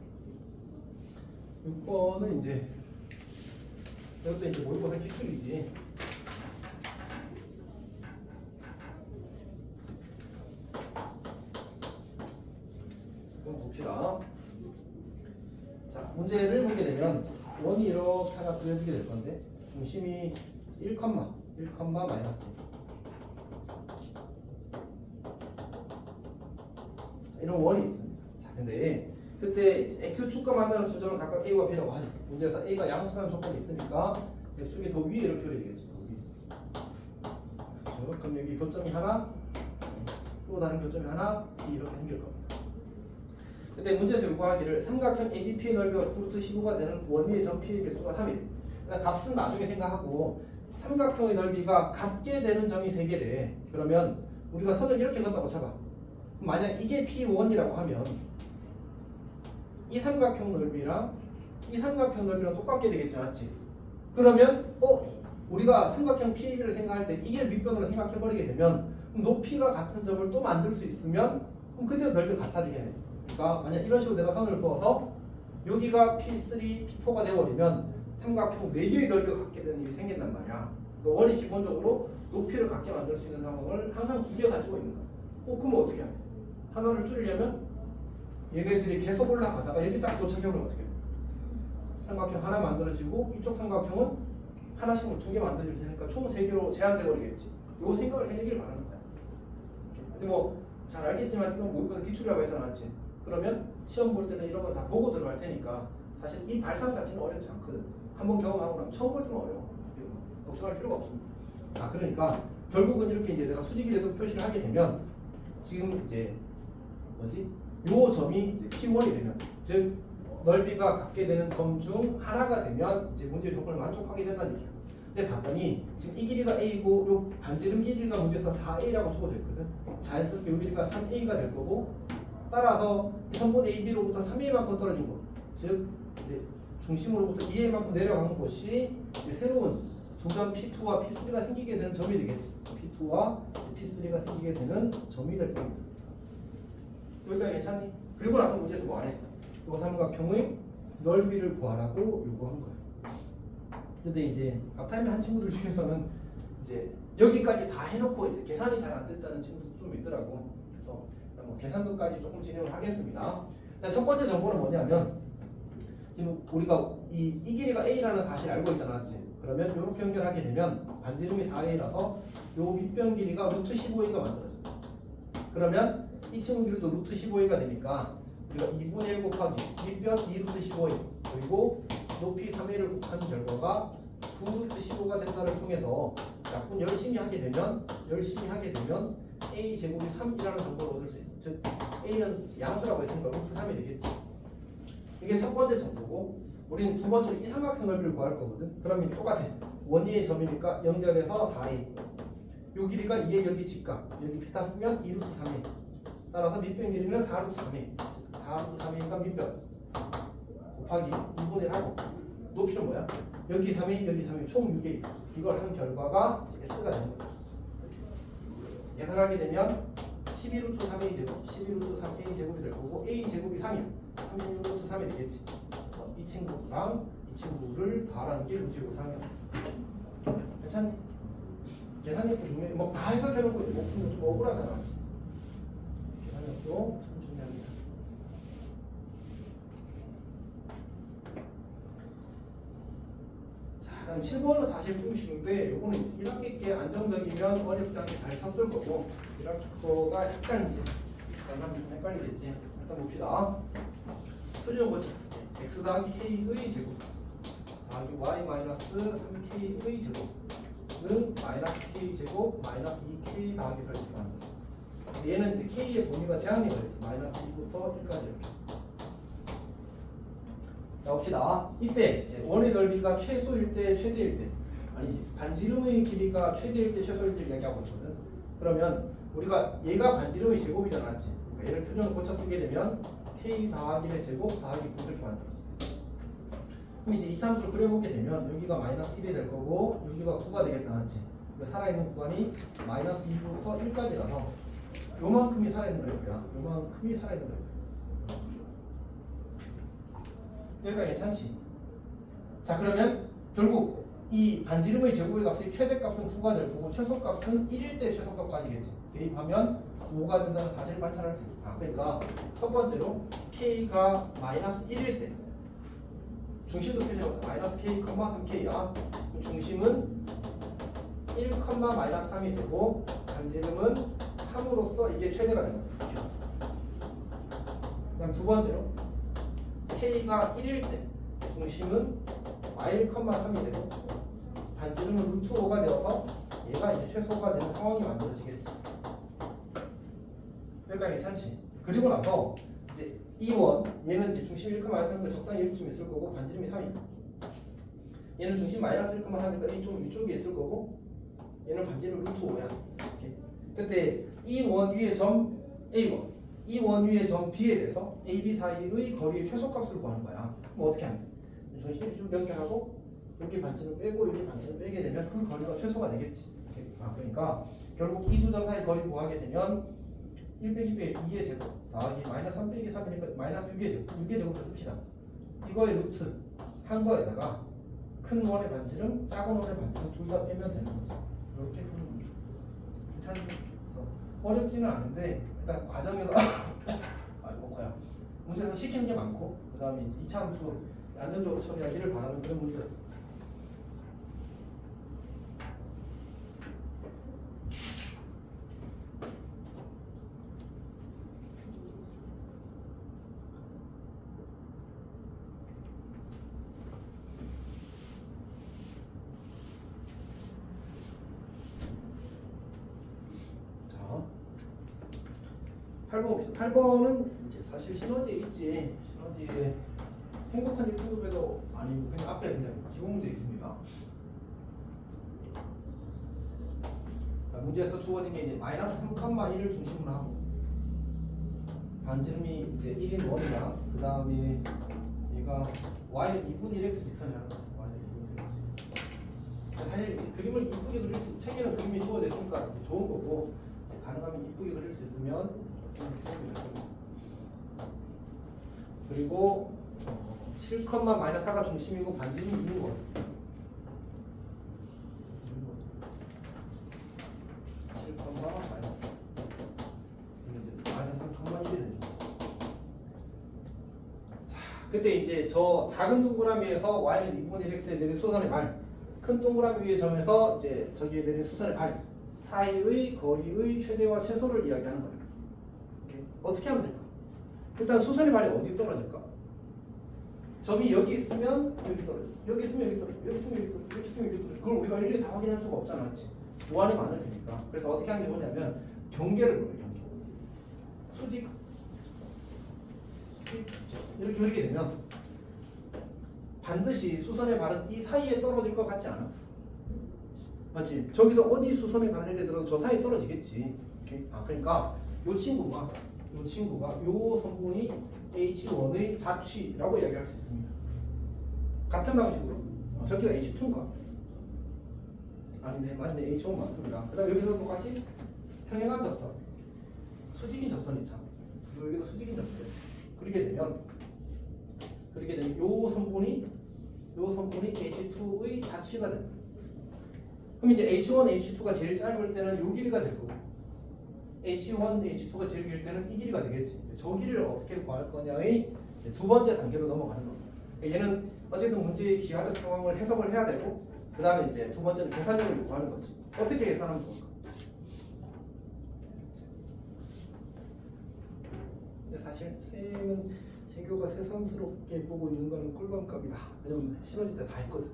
6번은 이제 이것도 이제 모의고사 기출이지. 그럼 봅시다. 자, 문제를 보게 되면 원이 이렇게 하나 그려지게 될 건데 중심이 1, 1, 마이너스. 이런 원이 있습니다. 자, 근데 그때 x축과 만나는 두 점을 각각 a와 b라고 하죠. 문제에서 a가 양수라는 조건이 있으니까 축이 더 위에 이렇게 그려지겠죠. x축. 그럼 여기 교점이 하나, 또 다른 교점이 하나, b 이렇게 생길 겁니다. 그때 문제에서 요구하기를 삼각형 ABP의 넓이가 9루트 15가 되는 원위의 점 P의 개수가 3일. 그러니까 값은 나중에 생각하고 삼각형의 넓이가 같게 되는 점이 3개래. 그러면 우리가 선을 이렇게 긋다고 쳐봐. 만약 이게 P1이라고 하면 이 삼각형 넓이랑 이 삼각형 넓이랑 똑같게 되겠지, 맞지? 그러면 우리가 삼각형 PAB를 생각할 때 이게 밑변으로 생각해버리게 되면 높이가 같은 점을 또 만들 수 있으면 그럼 그때 넓이가 같아지게 해. 그러니까 만약 이런 식으로 내가 선을 그어서 여기가 P3, P4가 되어버리면 삼각형 4개의 넓이가 같게 되는 일이 생긴단 말이야. 그러니까 원이 기본적으로 높이를 같게 만들 수 있는 상황을 항상 2개 가지고 있는 거야. 그럼 어떻게 해? 하나를 줄이려면 얘네들이 계속 올라가다가 여기 딱 도착해보면 어떻게 해? 삼각형 하나 만들어지고 이쪽 삼각형은 하나씩으로 2개 만들어질 테니까 총 3개로 제한돼 버리겠지. 요 생각을 해내길 바라는 거야. 근데 뭐 잘 알겠지만 이건 모의고사 기출이라고 했잖아, 맞지? 그러면 시험 볼 때는 이런 거 다 보고 들어갈 테니까 사실 이 발상 자체는 어렵지 않거든. 한번 경험하고 나면 처음 볼 때는 어려워. 걱정할 필요가 없습니다. 그러니까 결국은 이렇게 이제 내가 수직이라도 표시를 하게 되면 지금 이제 요 점이 이제 P1이 되면 즉 넓이가 같게 되는 점 중 하나가 되면 이제 문제의 조건을 만족하게 된다는 얘기야. 근데 봤더니 지금 이 길이가 A고 요 반지름 길이가 문제에서 4A라고 주어져 있거든. 자연스럽게 이 길이가 3A가 될 거고 따라서 이 선분 AB로부터 3A만큼 떨어진 곳, 즉 이제 중심으로부터 2A만큼 내려가는 곳이 이제 새로운 두 점 P2와 P3가 생기게 되는 점이 되겠지. P2와 P3가 생기게 되는 점이 될 겁니다. 여기까지 괜찮니? 그리고 나서 문제에서 뭐 하래? 이 삼각형의 넓이를 구하라고 요구한 거야. 근데 이제 앞타임에 한 친구들 중에서는 이제 여기까지 다 해놓고 이제 계산이 잘 안 됐다는 친구도 좀 있더라고. 그래서 일단 뭐 계산도까지 조금 진행을 하겠습니다. 첫 번째 정보는 뭐냐면 지금 우리가 이 길이가 A라는 사실을 알고 있잖아, 맞지? 그러면 이렇게 연결하게 되면 반지름이 4A라서 요 밑변 길이가 루트 15A가 만들어져. 그러면 이 친구 길이도 루트 15A가 되니까 우리가 2분의 1 곱하기 밑변 2루트 15A 그리고 높이 3A를 곱한 결과가 9루트 15가 된다를 통해서 약분 열심히 하게 되면 A 제곱이 3이라는 정보를 얻을 수 있어. 즉 A는 양수라고 했으니까 루트 3이 되겠지. 이게 첫 번째 정보고 우리는 두 번째로 이 삼각형 넓이를 구할 거거든. 그러면 똑같아. 원위의 점이니까 연결해서 4A 요 길이가 2의 여기 직각 여기 피타 쓰면 2루트 3A 따라서 밑변 길이는 4루트 3A 4루트 3A니까 밑변 곱하기 2분의 1하고 높이는 뭐야? 여기 3A 여기 3A 총 6A 이걸 한 결과가 S가 되는 거야. 계산하게 되면 12루트 3A 제곱 12루트 3A 제곱이 될 거고 A 제곱이 3이야 36루트 3이 되겠지. 이 친구랑 이 친구를 더하라는 게 문제고 3이었어. 괜찮니? 계산력도 중요해. 뭐 다 해석해놓고 이제 못 풀면 좀 억울하잖아, 맞지? 계산력도 참 중요합니다. 자, 그럼 7번은 사실 좀 쉬운데 요거는 1학기 때 안정적이면 어렵지 않게 잘 쳤을 거고 1학기 거가 약간 이제 약간 좀 헷갈리겠지. 일단 봅시다. 표준 고치 x 더하기 k의 제곱 더하기 y 마이너스 3k의 제곱은 마이너스 k 제곱 마이너스 2k 더하기 별 이렇게 만들어. 얘는 이제 k의 범위가 제한이 걸려 있어. 마이너스 2부터 1까지 이렇게. 자 봅시다. 이때 이제 원의 넓이가 최소일 때 최대일 때 아니지 반지름의 길이가 최대일 때 최소일 때 이야기하고 있거든. 그러면 우리가 얘가 반지름의 제곱이잖아, 맞지? 그러니까 얘를 표준을 고쳐 쓰게 되면 k 더하기 의 제곱 더하기 9 이렇게 만들었어. 그럼 이제 이 참수를 그려보게 되면 여기가 마이너스 1이 될 거고 여기가 9가 되겠다, 맞지? 살아있는 구간이 마이너스 2부터 1까지라서 요만큼이 살아있는 그래프야. 요만큼이 살아있는 그래프. 여기가 괜찮지? 자 그러면 결국 이 반지름의 제곱의 값의 최대값은 9가 될 거고 최소값은 1일 때 최소값까지겠지. 대입하면 5가 된다는 사실을 관찰할 수 있어. 그러니까 첫 번째로 k가 마이너스 1일 때 중심도 표시해보자. 마이너스 k, 3k야. 중심은 1, 마이너스 3이 되고 반지름은 3으로서 이게 최대가 되는 거죠. 그 다음 두 번째로 k가 1일 때 중심은 y1, 3이 되고 반지름은 루트 5가 되어서 얘가 이제 최소가 되는 상황이 만들어지겠지. 그러니까 괜찮지. 그리고 나서 이제 이 원 얘는 이제 중심 1, 마이너스 3이니까 적당히 여기쯤 있을 거고 반지름이 3이. 얘는 중심 마이너스 1, 3이니까 이 좀 위쪽에 있을 거고 얘는 반지름 루트 5야. 이렇게. 그때 이 원 위의 점 A1, 이 원 위의 점 B에 대해서 A, B 사이의 거리의 최소값을 구하는 거야. 그럼 어떻게 하면 돼? 중심이 쭉 연결하고 여기 반지름 빼고 여기 반지름 빼게 되면 그 거리가 최소가 되겠지. 이렇게. 그러니까 결국 이 두 점 사이 거리 구하게 되면 1 빼기 2의 제곱 더하기 마이너스 3 빼기 3이니까 마이너스 6의 제곱 6의 제곱을 씁시다. 이거의 루트 한 거에다가 큰 원의 반지름, 작은 원의 반지름 둘 다 빼면 되는 거죠. 이렇게 푸는 겁니다. 괜찮죠? 어렵지는 않은데 일단 과정에서 아이고 뭐야 문제에서 시키는 게 많고 그 다음에 이제 이차 함수 안정적으로 처리하기를 바라는 그런 문제였습니다. 자, 8번 봅시다. 8번은 이제 사실 시너지에 있지. 시너지에 행복한 1등급에도 아니고 그냥 앞에 그냥 기본 문제 있습니다. 자, 문제에서 주어진 게 이제 마이너스 3,1을 중심으로 하고 반지름이 이제 1인 원이랑 그 다음에 얘가 y는 2분의 1x 직선이라는 거죠. y는 2분의 1x. 사실 그림을 이쁘게 그릴 수, 책에는 그림이 주어져 있으니까 좋은 거고 가능하면 이쁘게 그릴 수 있으면 좀 도움이 될 겁니다. 그리고 7, 마이너스 4가 중심이고 반지름이 있는 거. 7, 마이너스 4. 이제 마이너스 3,1이 되는 거. 자, 그때 이제 저 작은 동그라미에서 y는 2분의 1x에 내린 수선의 발, 큰 동그라미 위의 점에서 이제 저기에 내린 수선의 발 사이의 거리의 최대와 최소를 이야기하는 거예요. 이렇게. 어떻게 하면 될까? 일단 수선의 발이 어디 떨어질까? 점이 여기 있으면 여기 떨어져. 여기 있으면 여기 떨어져. 여기 있으면 여기 떨어져. 여기 있으면 여기 떨어져. 그걸 우리가 일일이 다 확인할 수가 없잖아, 맞지? 보안이 많을 테니까. 그래서 어떻게 하는 게 좋냐면 경계를 그려요. 경계. 수직 이렇게 그리게 되면 반드시 수선의 발은 이 사이에 떨어질 것 같지 않아? 맞지? 저기서 어디 수선의 발을 들어도 저 사이에 떨어지겠지. 이렇게. 그러니까 요 친구가 요 성분이 H1의 자취라고 이야기할 수 있습니다. 같은 방식으로 저기가 H2인가? 아니네, 맞네, H1 맞습니다. 그 다음 여기서 똑같이 평행한 접선, 수직인 접선이 참. 그리고 여기도 수직인 접선. 그렇게 되면 요 성분이 H2의 자취가 됩니다. 그럼 이제 H1, H2가 제일 짧을 때는 요 길이가 될 거고 H1, H2가 제일 길 때는 이 길이가 되겠지. 저 길이를 어떻게 구할 거냐의 두 번째 단계로 넘어가는 겁니다. 얘는 어쨌든 문제의 기하적 상황을 해석을 해야 되고 그 다음에 이제 두 번째는 계산력을 구하는 거지. 어떻게 계산하면 좋을까? 근데 사실 쌤은 해교가 새삼스럽게 보고 있는 거는 꿀밤값이다. 왜냐면 시너지 때 다 했거든.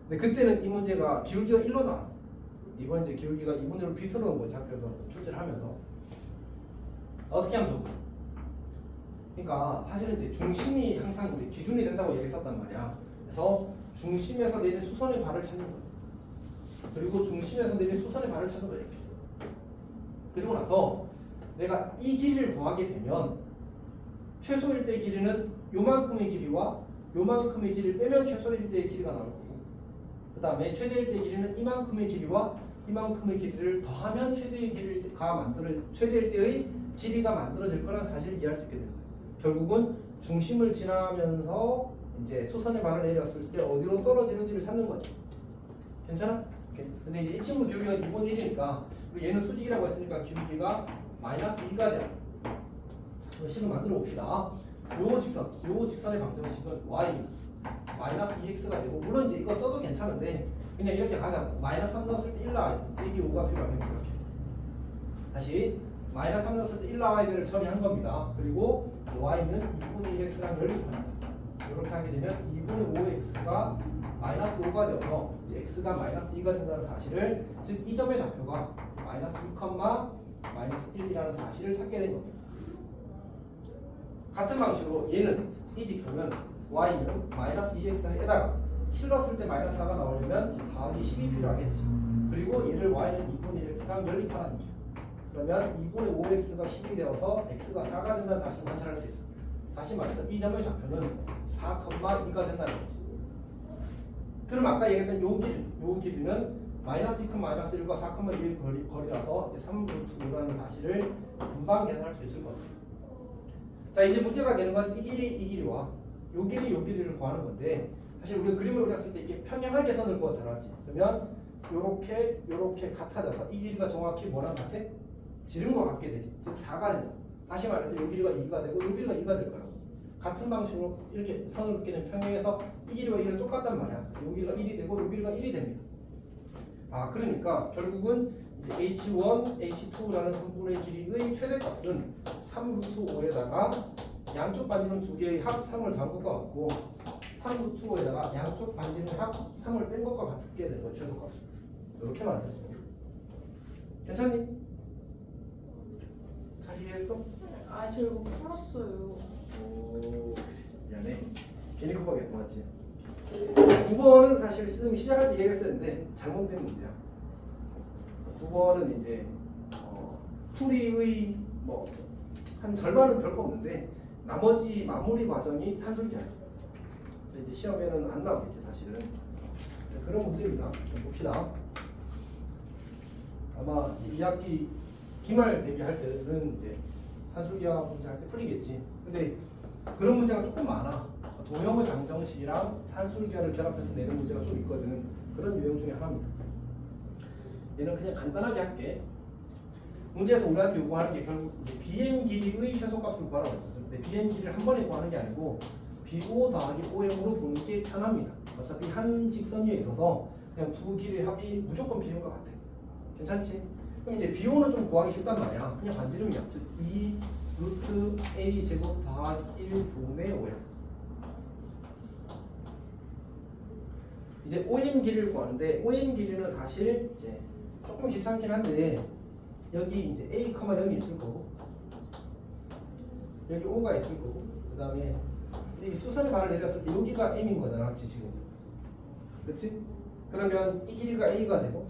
근데 그때는 이 문제가 기울기가 1로 나왔어. 이번 이제 기울기가 2분의 1로 비틀어 놓은 거지. 학교에서 출제를 하면서 어떻게 하면 좋을까? 그러니까 사실은 이제 중심이 항상 이제 기준이 된다고 얘기했었단 말이야. 그래서 중심에서 내린 수선의 발을 찾는 거야. 그리고 중심에서 내린 수선의 발을 찾는 거야. 이렇게. 그리고 나서 내가 이 길이를 구하게 되면 최소일 때의 길이는 요만큼의 길이와 요만큼의 길이를 빼면 최소일 때의 길이가 나올 거고 그 다음에 최대일 때의 길이는 이만큼의 길이와 이만큼의 길이를 더하면 최대일 때의 길이가 만들어질 거라는 사실을 이해할 수 있게 되는 거예요. 결국은 중심을 지나면서 이제 수선의 발을 내렸을 때 어디로 떨어지는지를 찾는 거지. 괜찮아? 오케이. 근데 이제 이 친구 기울기가 2분의 1이니까 얘는 수직이라고 했으니까 기울기가 마이너스 2가 돼. 그럼 식을 만들어 봅시다. 요 직선의 방정식은 y 마이너스 2x가 되고, 물론 이제 이거 써도 괜찮은데 그냥 이렇게 가자. 마이너스 3 넣었을 때 1 나와야 돼. 여기 5가 필요하겠네. 이렇게 다시 마이너스 3 넣었을 때 1 나와야 되를 처리한 겁니다. 그리고 y는 2분의 1x랑 연립합니다. 이렇게 하게 되면 2분의 5x가 마이너스 5가 되어서 이제 x가 마이너스 2가 된다는 사실을, 즉 이 점의 좌표가 마이너스 2, 마이너스 1이라는 사실을 찾게 된 겁니다. 같은 방식으로 얘는 이 직선은 y는 마이너스 2x에다가 7 넣었을 때 마이너스 4가 나오려면 더하기 10이 필요하겠지. 그리고 얘를 y는 2분의 1x랑 연립하라는 거예요. 그러면 2분의 5x가 10이 되어서 x가 4가 된다는 사실을 관찰할 수 있어. 다시 말해서 이 점의 좌표는 4,2가 된다는 거지. 그럼 아까 얘기했던 요 길이는 마이너스 2, 마이너스 1과 4,2의 거리라서 3루트라는 사실을 금방 계산할 수 있을 거예요. 자, 이제 문제가 되는 건 이 길이와 요 길이를 구하는 건데, 사실 우리가 그림을 그렸을 때 이렇게 평행하게 선을 그었잖아. 그러면 요렇게 같아져서 이 길이가 정확히 뭐랑 같아? 지름과 같게 되지. 즉 4가 된다. 다시 말해서 요 길이가 2가 되고 요 길이가 2가 될 거라고. 같은 방식으로 이렇게 선을 그리는 평행해서 이 길이와 이 길이가 똑같단 말이야. 요 길이가 1이 되고 요 길이가 1이 됩니다. 아, 그러니까 결국은 이제 h1, h2라는 선분의 길이의 최대값은 3루트5에다가 양쪽 반지름 두 개의 합 3을 더한 것과 같고, 3루트5에다가 양쪽 반지름 합 3을 뺀 것과 같게 되는 거예요. 최소값은. 이렇게 만들어집니다. 괜찮니? 잘 이해했어? 아, 저 이거 풀었어요. 오, 미안해. 괜히 급하게 맞지? 9번은 사실 지금 시작할 때 얘기했었는데 잘못된 문제야. 9번은 이제 풀이의 뭐 한 절반은 별거 없는데 나머지 마무리 과정이 산술기야. 그래서 이제 시험에는 안 나오겠지 사실은. 그런 문제입니다. 봅시다. 아마 2학기 기말 대비할 때는 이제 산술기하 문제 할 때 풀리겠지. 근데 그런 문제가 조금 많아. 도형의 방정식이랑 산술기하를 결합해서 내는 문제가 좀 있거든. 그런 유형 중에 하나입니다. 얘는 그냥 간단하게 할게. 문제에서 우리한테 요구하는 게 결국 이제 BM 길이의 최소값을 구하라고 했거든. 근데 BM 길이를 한 번에 구하는 게 아니고 BO 더하기 OM으로 보는 게 편합니다. 어차피 한 직선 위에 있어서 그냥 두 길이의 합이 무조건 비인 것 같아. 괜찮지? 그럼 이제 BO는 좀 구하기 쉽단 말이야. 그냥 반지름이야. 즉 2 루트 A 제곱 더하기 1분의 5야. 이제 OM 길이를 구하는데, OM 길이는 사실 이제 조금 귀찮긴 한데, 여기 이제 A, 0이 있을 거고, 여기 O가 있을 거고, 그 다음에 이 수선의 발을 내렸을 때 여기가 M인 거잖아, 그렇지 지금? 그렇지? 그러면 이 길이가 A가 되고,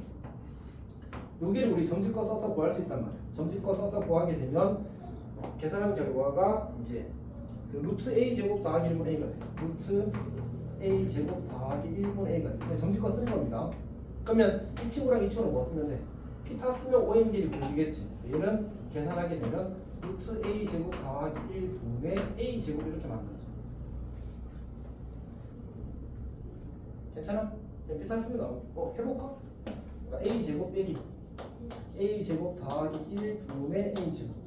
여기를 우리 점집거 써서 구할 수 있단 말이야. 점집거 써서 구하게 되면 계산한 결과가 이제 그 루트 A 제곱 더하기 1분 A가 돼. 루트 A 제곱 더하기 1분 A가 돼. 점집거 쓰는 겁니다. 그러면 이 친구랑 이 친구는 뭐 쓰면 돼? 피타 쓰면 OM 길이 구해지겠지. 얘는 계산하게 되면 루트 A 제곱 더하기 1분의 A 제곱 이렇게 만들어져. 괜찮아? 그냥 피타 씁니다. 해볼까? 그러니까 A 제곱 빼기 A 제곱 더하기 1분의 A 제곱.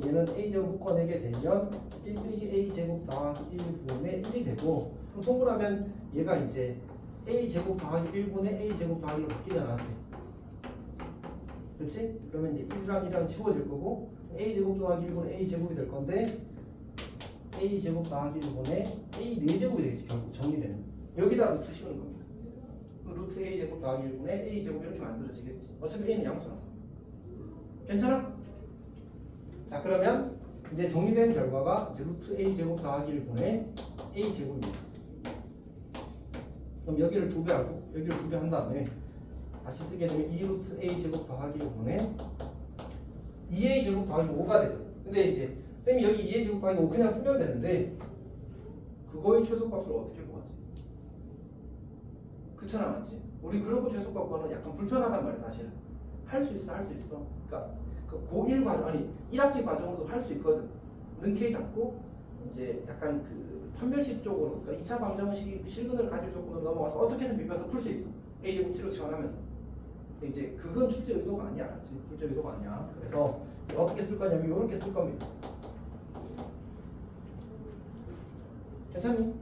얘는 A 제곱 묶어내게 되면 1 빼기 A 제곱 더하기 1분의 1이 되고, 그럼 통분하면 얘가 이제 A 제곱 더하기 1분의 A 제곱 더하기로 바뀌잖아, 그치? 그치? 그러면 이제 1이랑 1이랑 지워질 거고, A 제곱 더하기 1분의 A 제곱이 될 건데, A 제곱 더하기 1분의 A 4제곱이 되겠지, 결국 정리되는. 여기다 루트 씌우는 겁니다. 루트 A 제곱 더하기 1분의 A 제곱 이렇게 만들어지겠지. 어차피 A는 양수라서. 괜찮아? 자, 그러면 이제 정리된 결과가 이제 루트 A 제곱 더하기 1분의 A 제곱입니다. 그럼 여기를 2배 하고 여기를 2배 한 다음에 다시 쓰게 되면 2루트 A 제곱 더하기 1분의 2A 제곱 더하기 5가 되거든. 근데 이제 쌤이 여기 2A 제곱 더하기 5 그냥 쓰면 되는데 그거의 최소값을 어떻게 구하지? 그렇잖아, 맞지? 우리 그런 거 최소값 구하는 약간 불편하단 말이야, 사실. 할 수 있어, 할 수 있어. 그러니까 그 고1 과정, 아니 1학기 과정으로도 할 수 있거든. 능케이 잡고 이제 약간 그 판별식 쪽으로, 그러니까 2차 방정식 실근을 가질 조건으로 넘어가서 어떻게든 비벼서 풀 수 있어. a제곱 t로 치환하면서. 근데 이제 그건 출제 의도가 아니야, 알았지? 출제 의도가 아니야. 그래서 어떻게 쓸 거냐면 이렇게 쓸 겁니다. 괜찮니?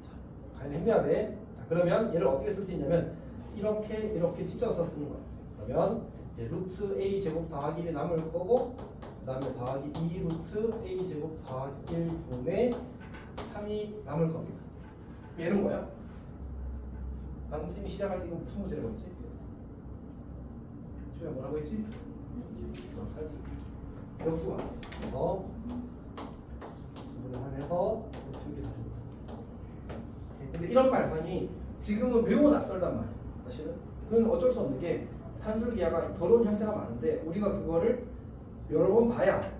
자, 가연이 힘내야 돼. 자, 그러면 얘를 어떻게 쓸 수 있냐면 이렇게 찢어서 쓰는 거야. 그러면 이제 루트 a 제곱 더하기 1이 남을 거고, 그 다음에 더하기 2 루트 a 제곱 더하기 1 분의 3이 남을 겁니다. 얘는 뭐야? 방금 쌤이 시작할 때 이거 무슨 문제라고 했지? 주야 뭐라고 했지? 사지. 역수가. 구분을 하면서 루트 1이 다 줬어. 근데 이런 말상이 지금은 매우 낯설단 말이야. 사실은 그건 어쩔 수 없는 게 산술기하가 더러운 형태가 많은데 우리가 그거를 여러 번 봐야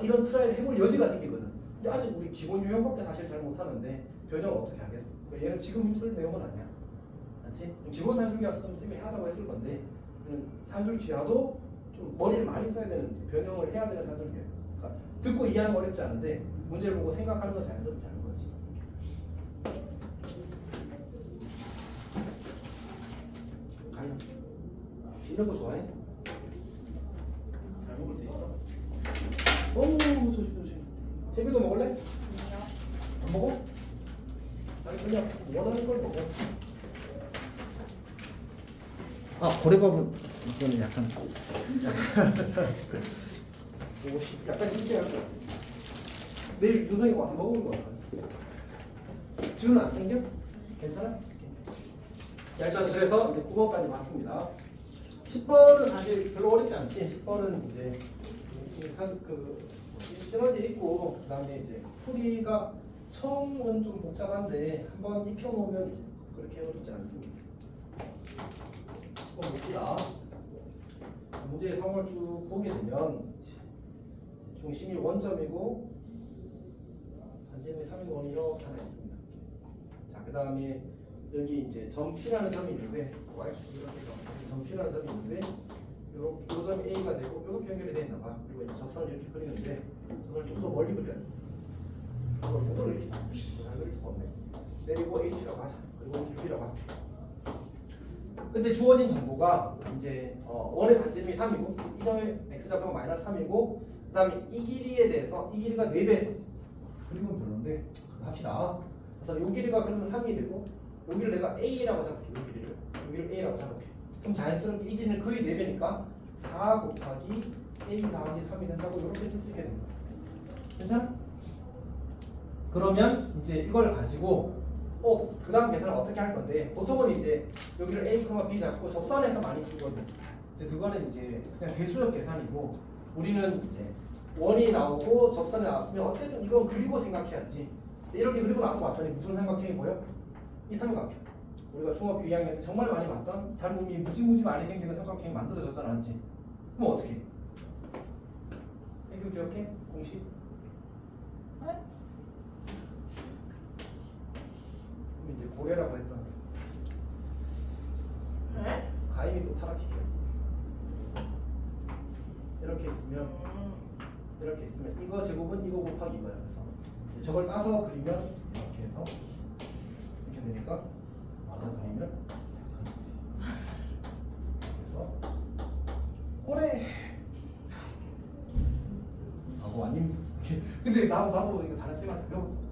이런 트라이를 해볼 여지가 생기거든. 근데 아직 우리 기본 유형밖에 사실 잘 못하는데 변형을 어떻게 하겠어? 얘는 지금 힘쓸 내용은 아니야. 맞지? 기본 산술기였으면 쌤이 하자고 했을 건데 산술기하도 좀 머리를 많이 써야 되는 변형을 해야 되는 산술기야. 그러니까 듣고 이해하는 거 어렵지 않은데 문제를 보고 생각하는 건 자연스럽지 않은 거지. 가인 이런 거 좋아해? 잘 먹을 수 있어? 조심. 해비도 먹을래? 안 먹어? 아니 그냥 원하는 걸 먹어. 고래밥은 이거는 약간 약간 신기할 거야. 내일 윤성이가 와서 먹어보는 거 같아. 지훈은 안 땡겨? 괜찮아? 자, 일단 그래서 이제 9번까지 봤습니다. 10번은 사실 별로 어렵지 않지. 10번은 이제 그 시너지 있고 그다음에 이제 풀이가 처음은 좀 복잡한데 한번 익혀놓으면 이제 그렇게 어렵지 않습니다. 10번 봅시다. 문제의 상황을 쭉 보게 되면 중심이 원점이고 반지름이 3인 원이 이렇게 하나 있습니다. 자, 그 다음에 여기 이제 점 P라는 점이 있는데 점 P라는 점이 있는데 요 점이 A가 되고 이렇게 연결이 되어 있나 봐. 그리고 이제 접선을 이렇게 그리는데 저걸 좀 더 멀리 그려야 돼. 이걸 이렇게 잘 그릴 수가 없네. 내리고 H라고 하자. 그리고 이렇게 B라고 하자. 근데 주어진 정보가 이제 원의 반지름이 3이고 이 점의 x좌표가 마이너스 3이고 그 다음에 이 길이에 대해서 이 길이가 4배 그림은 별론데 합시다. 그래서 이 길이가 그러면 3이 되고 여기를 내가 A라고 생각해. 여기를 A라고 생각해. 그럼 자연스럽게 이 길이는 거의 4배니까 4 곱하기 A 더하기 3이 된다고 이렇게 쓸 수 있게 됩니다. 괜찮아? 그러면 이제 이걸 가지고 그 다음 계산을 어떻게 할 건데 보통은 이제 여기를 A, B 잡고 접선해서 많이 풀거든. 근데 그거는 이제 그냥 배수역 계산이고 우리는 이제 원이 나오고 접선이 나왔으면 어쨌든 이건 그리고 생각해야지. 이렇게 그리고 나서 봤더니 무슨 삼각형이 보여? 이 삼각형. 우리가 중학교 2학년 때 정말 많이 봤던 닮음이 무지무지 많이 생기는 삼각형이 만들어졌잖아, 맞지? 그럼 어떻게? 이거 기억해? 공식? 네? 이제 고래라고 했던 네? 가임이 또 타락시켜야지. 이렇게 있으면 이거 제곱은 이거 곱하기 이거야. 그래서 이제 저걸 따서 그리면 이렇게 해서 이렇게 되니까 맞아 그리면 그래서 고래 하고 아님 근데 나도 이거 다른 쌤한테 배웠어.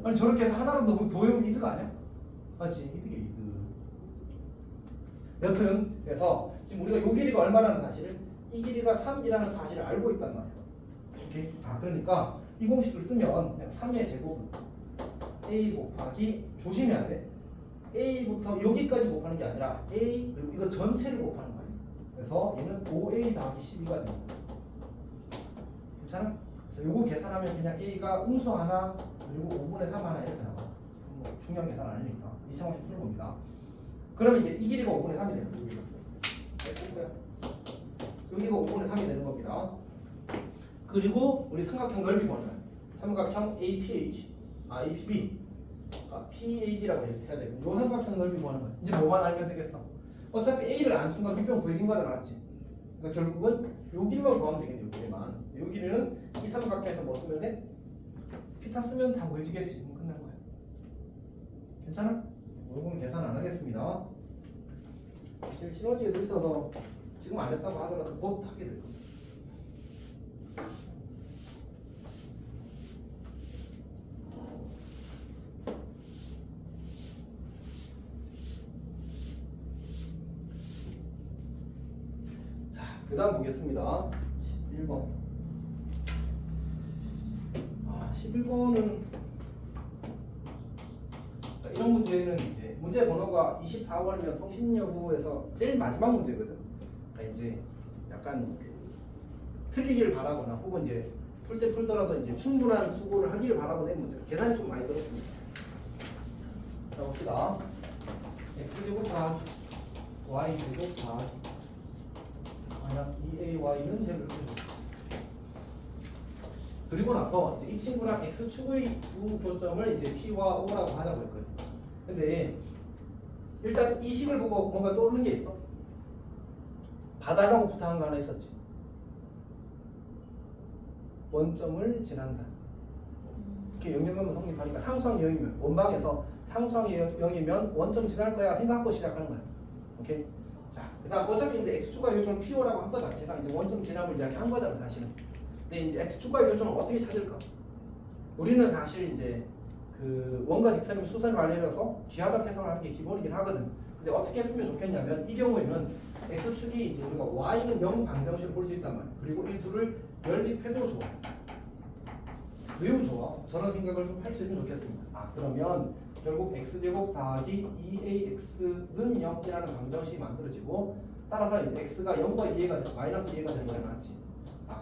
아니 저렇게 해서 하나로 너무 도형 이득 아니야? 맞지? 이득이야 이득. 여튼 그래서 지금 우리가 요 길이가 얼마라는 사실을 이 길이가 3이라는 사실을 알고 있단 말이야. 오케이? 그러니까 이 공식을 쓰면 그냥 3의 제곱 A 곱하기 조심해야 돼. A부터 여기까지 곱하는 게 아니라 A 그리고 이거 전체를 곱하는 거야. 그래서 얘는 5A 더하기 12가 됩니다. 괜찮아? 그래서 요거 계산하면 그냥 A가 음수 하나 그리고 5분의 3 하나 이렇게 나와. 뭐 중요한 계산 아니니까 2차원식 푸는 겁니다. 그러면 이제 이 길이가 5분의 3이 되는 거예요. 여기가 5분의 3이 되는 겁니다. 그리고 우리 삼각형 넓이 구하는 거예요. 삼각형 APH, APB, PAD라고 해야 되고 요 삼각형 넓이 구하는 거예요. 이제 뭐만 알면 되겠어? 어차피 A를 안 순간 B평 구해진 거잖아, 맞지? 그러니까 결국은 요 길이만 구하면 되겠네. 요 길이만. 요 길이는 이 삼각형에서 뭐 쓰면 돼? 피타 쓰면 다 보여지겠지. 그럼 끝난 거야. 괜찮아? 요건 계산 안 하겠습니다. 시너지에도 있어서 지금 안 했다고 하더라도 곧 하게 될 겁니다. 자, 그 다음 보겠습니다. 11번. 11번은 이런 문제는 이제 문제 번호가 24번이면 성신 여부에서 제일 마지막 문제거든. 그러니까 이제 약간 틀리길 바라거나 혹은 이제 풀 때 풀더라도 이제 충분한 수고를 하기를 바라고 낸 문제. 계산이 좀 많이 들었습니다. 자 봅시다. x제곱 다 y제곱 다 마이너스 2ay는 제곱을 해줘. 그리고 나서 이제 이 친구랑 x축의 두 교점을 이제 p와 o라고 하자고 했거든. 근데 일단 이 식을 보고 뭔가 떠오르는 게 있어. 봐달라고 부탁한 거 하나 있었지. 원점을 지난다. 이렇게 영역하면 성립하니까 상수항 0이면 원방에서 상수항 0이면 원점 지날 거야 생각하고 시작하는 거야. 오케이. 자, 그다음 어차피 이제 x축과 교점 p오라고 한 거 자체가 이제 원점 지남을 이야기한 거잖아 사실은. 근데 이제 x축과의 교점을 어떻게 찾을까? 우리는 사실 이제 그 원과 직선의 수선을 말려서 기하적 해석을 하는 게 기본이긴 하거든. 근데 어떻게 했으면 좋겠냐면 이 경우에는 x축이 이제 우리가 y는 0 방정식으로 볼 수 있단 말이야. 그리고 이 둘을 연립해도 좋아. 매우 좋아. 저런 생각을 좀 할 수 있으면 좋겠습니다. 그러면 결국 x제곱 더하기 2ax는 0이라는 방정식이 만들어지고 따라서 이제 x가 0과 2a가 마이너스 2a가 되는 거야, 맞지?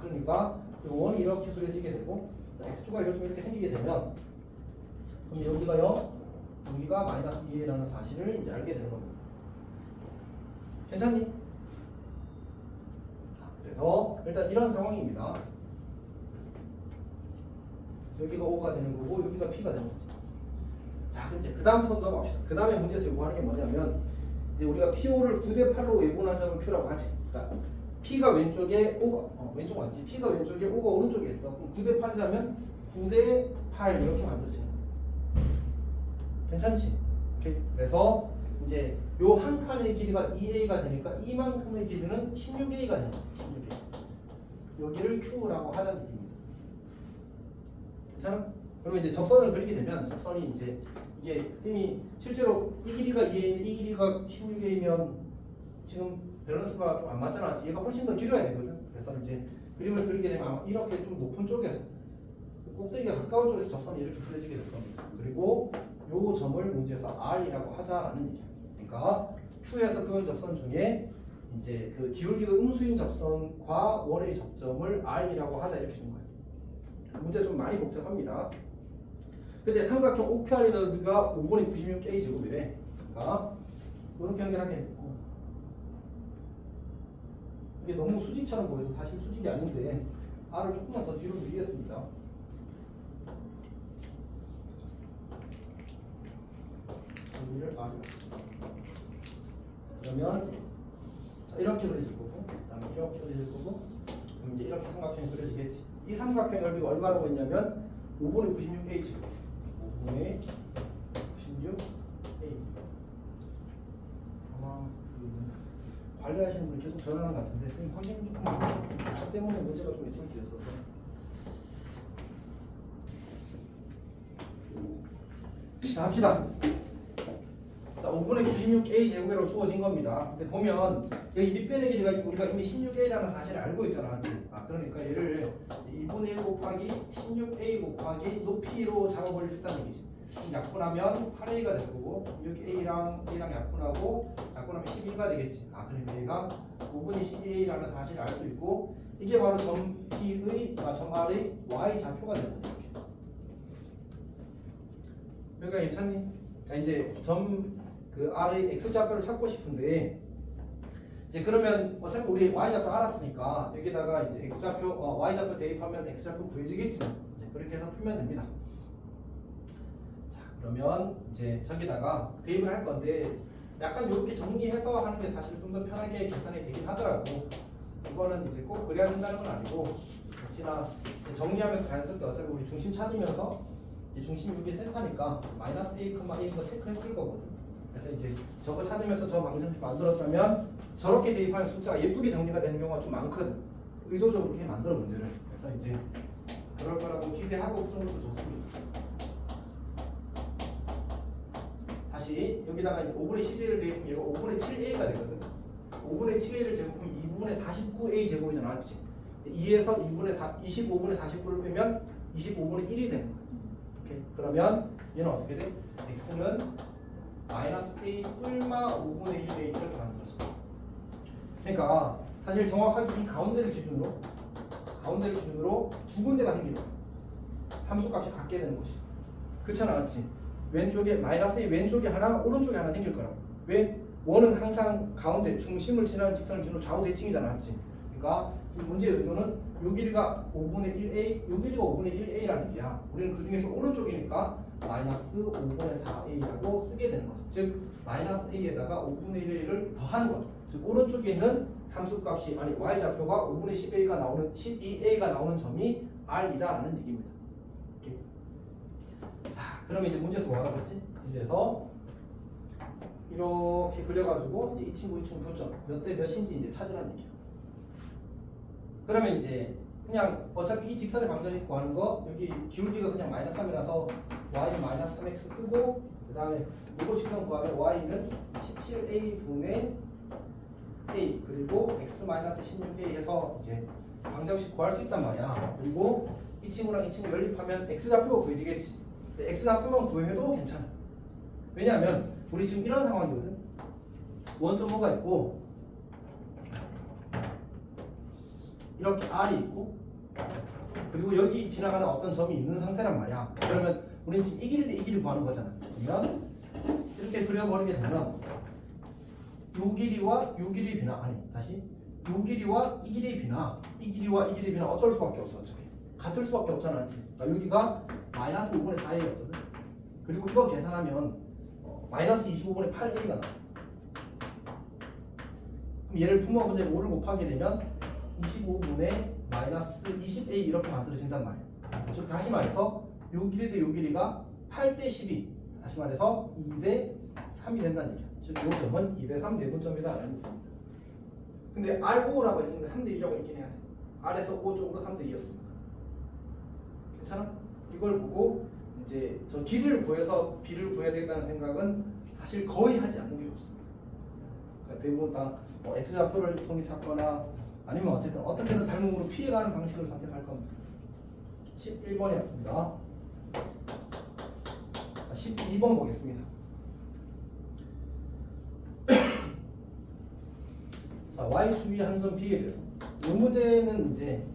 그러니까 원이 이렇게 그려지게 되고 x축과 이렇게 생기게 되면 그럼 여기가 0, 여기가 마이너스 2a라는 사실을 이제 알게 되는 겁니다. 괜찮니? 그래서 일단 이런 상황입니다. 여기가 5가 되는 거고 여기가 p가 되는 거지. 자, 그럼 이제 그 다음 턴 넘어갑시다. 그 다음에 문제에서 요구하는 게 뭐냐면 이제 우리가 PO를 9대8로 예분한 점을 Q라고 하지. 그러니까 P가 왼쪽에 5가 왼쪽 맞지? P가 왼쪽에 5가 오른쪽에 있어. 그럼 9대8이라면 9대8 이렇게 만들어지는 거야. 괜찮지? 오케이. 그래서 이제 요 한 칸의 길이가 2a가 되니까 이만큼의 길이는 16a가 되는 거야. 16a. 여기를 Q라고 하자는 얘기입니다. 괜찮아? 그리고 이제 접선을 그리게 되면 접선이 이제 이게 쌤이 실제로 이 길이가 2a인데 이 길이가 16a면 지금 밸런스가 좀 안 맞잖아. 얘가 훨씬 더 길어야 되거든. 그래서 이제 그림을 그리게 되면 아마 이렇게 좀 높은 쪽에서 꼭대기가 가까운 쪽에서 접선이 이렇게 그려지게 될 겁니다. 그리고 요 점을 문제에서 R이라고 하자라는 얘기야. 그러니까 Q에서 그은 접선 중에 이제 그 기울기가 음수인 접선과 원의 접점을 R이라고 하자 이렇게 준 거예요. 문제 좀 많이 복잡합니다. 근데 삼각형 OQR의 넓이가 5분의 96a 제곱이래. 그러니까 이렇게 연결하게 되고 이게 너무 수직처럼 보여서 사실 수직이 아닌데 R을 조금만 더 뒤로 밀겠습니다. 여기를 R이라고 그러면 자, 이렇게 그려질 거고 그다음에 이렇게 그려질 거고 그럼 이제 이렇게 삼각형이 그려지겠지. 이 삼각형 넓이가 얼마라고 했냐면 5분의 96a 제곱 5분의 96a 아마 그 관리하시는 분이 계속 전화하는 것 같은데 선생님 확인 조금 해주세요. 저 때문에 문제가 좀 있을 수 있어서. 자, 합시다. 자, 5분의 96a 제곱이라고 주어진 겁니다. 근데 보면 여기 밑변의 길이가 우리가 이미 16a라는 사실을 알고 있잖아. 그러니까 얘를 2분의 1 곱하기 16a 곱하기 높이로 잡아버리겠다는 얘기지. 약분하면 8a가 될 거고 6a랑 a랑 약분하고 약분하면 12가 되겠지. 그러니까 얘가 5분의 12a라는 사실을 알 수 있고 이게 바로 점 P의 점 R의 y 좌표가 되는 거죠. 여기가 괜찮니? 자, 이제 점 그 R의 x 좌표를 찾고 싶은데 이제 그러면 어차피 우리 y 좌표 알았으니까 여기다가 이제 x 좌표 y 좌표 대입하면 x 좌표 구해지겠지만 이제 그렇게 해서 풀면 됩니다. 자, 그러면 이제 저기다가 대입을 할 건데 약간 이렇게 정리해서 하는 게 사실 좀 더 편하게 계산이 되긴 하더라고. 이거는 이제 꼭 그래야 된다는 건 아니고 혹시나 정리하면서 자연스럽게 어차피 우리 중심 찾으면서 이제 중심 여기 센터니까 마이너스 a, a인 거 체크했을 거거든. 그래서 이제 저거 찾으면서 저 방정식 만들었다면 저렇게 대입하는 숫자가 예쁘게 정리가 되는 경우가 좀 많거든. 의도적으로 그렇게 만들어 문제를. 그래서 이제 그럴 거라고 기대하고 푸는 것도 좋습니다. 다시 여기다가 5분의 11을 대입하면 얘가 5분의 7a가 되거든. 5분의 7a를 제곱하면 2분의 49a 제곱이 나왔지. 2에서 25분의 49를 빼면 25분의 1이 되는 거야. 오케이. 그러면 얘는 어떻게 돼? x는 마이너스 a 뿔마 5분의 1a 이렇게 만들어져. 그러니까 사실 정확하게 이 가운데를 기준으로 두 군데가 생깁니다. 함수값이 같게 되는 것이. 그렇잖아, 맞지? 왼쪽에 마이너스 a 왼쪽에 하나, 오른쪽에 하나 생길 거라고. 왜? 원은 항상 가운데 중심을 지나는 직선을 기준으로 좌우 대칭이잖아, 맞지? 그러니까 지금 문제의 의도는 요 길이가 5분의 1a, 요 길이가 5분의 1a라는 얘기야. 우리는 그 중에서 오른쪽이니까 마이너스 5분의 4a라고 쓰게 되는 거죠. 즉 마이너스 a에다가 5분의 1a를 더하는 거죠. 즉 오른쪽에 있는 함수값이 아니 y좌표가 5분의 12a가 나오는 점이 r이다라는 얘기입니다. 이렇게. 자, 그러면 이제 문제에서 뭐 하라고 했지? 문제에서 이렇게 그려가지고 이제 이 친구 교점 몇 대 몇인지 이제 찾으라는 얘기야. 그러면 이제 그냥 어차피 이 직선의 방정식 구하는 거 여기 기울기가 그냥 마이너스 3이라서 y는 마이너스 3x 뜨고 그 다음에 이거 직선 구하면 y는 17a 분의 a 그리고 x 마이너스 16a 해서 이제 방정식 구할 수 있단 말이야. 그리고 이 친구랑 이 친구 연립하면 x좌표가 구해지겠지. 근데 x좌표만 구해도 괜찮아. 왜냐하면 우리 지금 이런 상황이거든. 원점호가 있고 이렇게 R이 있고 그리고 여기 지나가는 어떤 점이 있는 상태란 말이야. 그러면 우리는 지금 이 길이 대 이 길이 구하는 거잖아. 그러면 이렇게 그려버리게 되면 요 길이와 요 길이 비나 아니 다시 요 길이와 이 길이 비나 이 길이와 이 길이 비나 어떨 수밖에 없어. 어차피 같을 수밖에 없잖아. 그러니까 여기가 마이너스 5분의 4a였거든. 그리고 이거 계산하면 마이너스 25분의 8a가 나와. 그럼 얘를 분모분의 5를 곱하게 되면 25분의 마이너스 20a 이렇게 만들어진단 말이에요. 즉 다시 말해서 요 길이 대 요 길이가 8대 12 다시 말해서 2대 3이 된다는 얘기야. 즉 요 점은 2대 3 내분점이다 라는 얘기입니다. 근데 R5라고 했으니까 3대 2라고 읽긴 해야 돼. R에서 5 쪽으로 3대 2였으니까 괜찮아? 이걸 보고 이제 저 길이를 구해서 B를 구해야 되겠다는 생각은 사실 거의 하지 않는 게 좋습니다. 그러니까 대부분 다 X좌표를 통해 찾거나 아니면 어쨌든 어떻게든 닮음으로 피해가는 방식을 선택할 겁니다. 11번이었습니다. 자, 12번 보겠습니다. 자, y축이 한점 B에 대해서 이 문제는 이제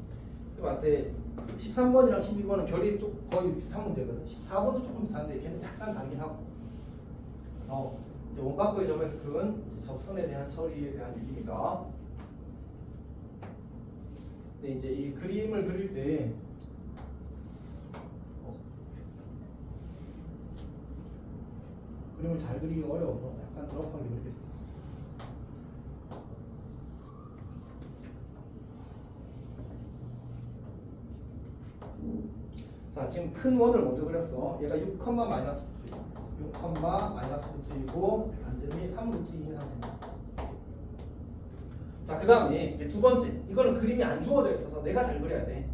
맞대 13번이랑 12번은 결이 또 거의 비슷한 문제거든. 14번도 조금 비슷한데 걔는 약간 다르긴 하고. 그래서 이제 원각의 점에서 그건 접선에 대한 처리에 대한 얘기입니다. 근데 이제 이 그림을 그릴 때 그림을 잘 그리기 어려워서 약간 드럽하게 그리겠습니다. 자, 지금 큰 원을 먼저 그렸어. 얘가 6, 마이너스 루트 6, 마이너스 루트 2고 반지름이 3 루트 2인 상태입니다. 자, 그 다음에 이제 두 번째, 이거는 그림이 안 주어져 있어서 내가 잘 그려야 돼.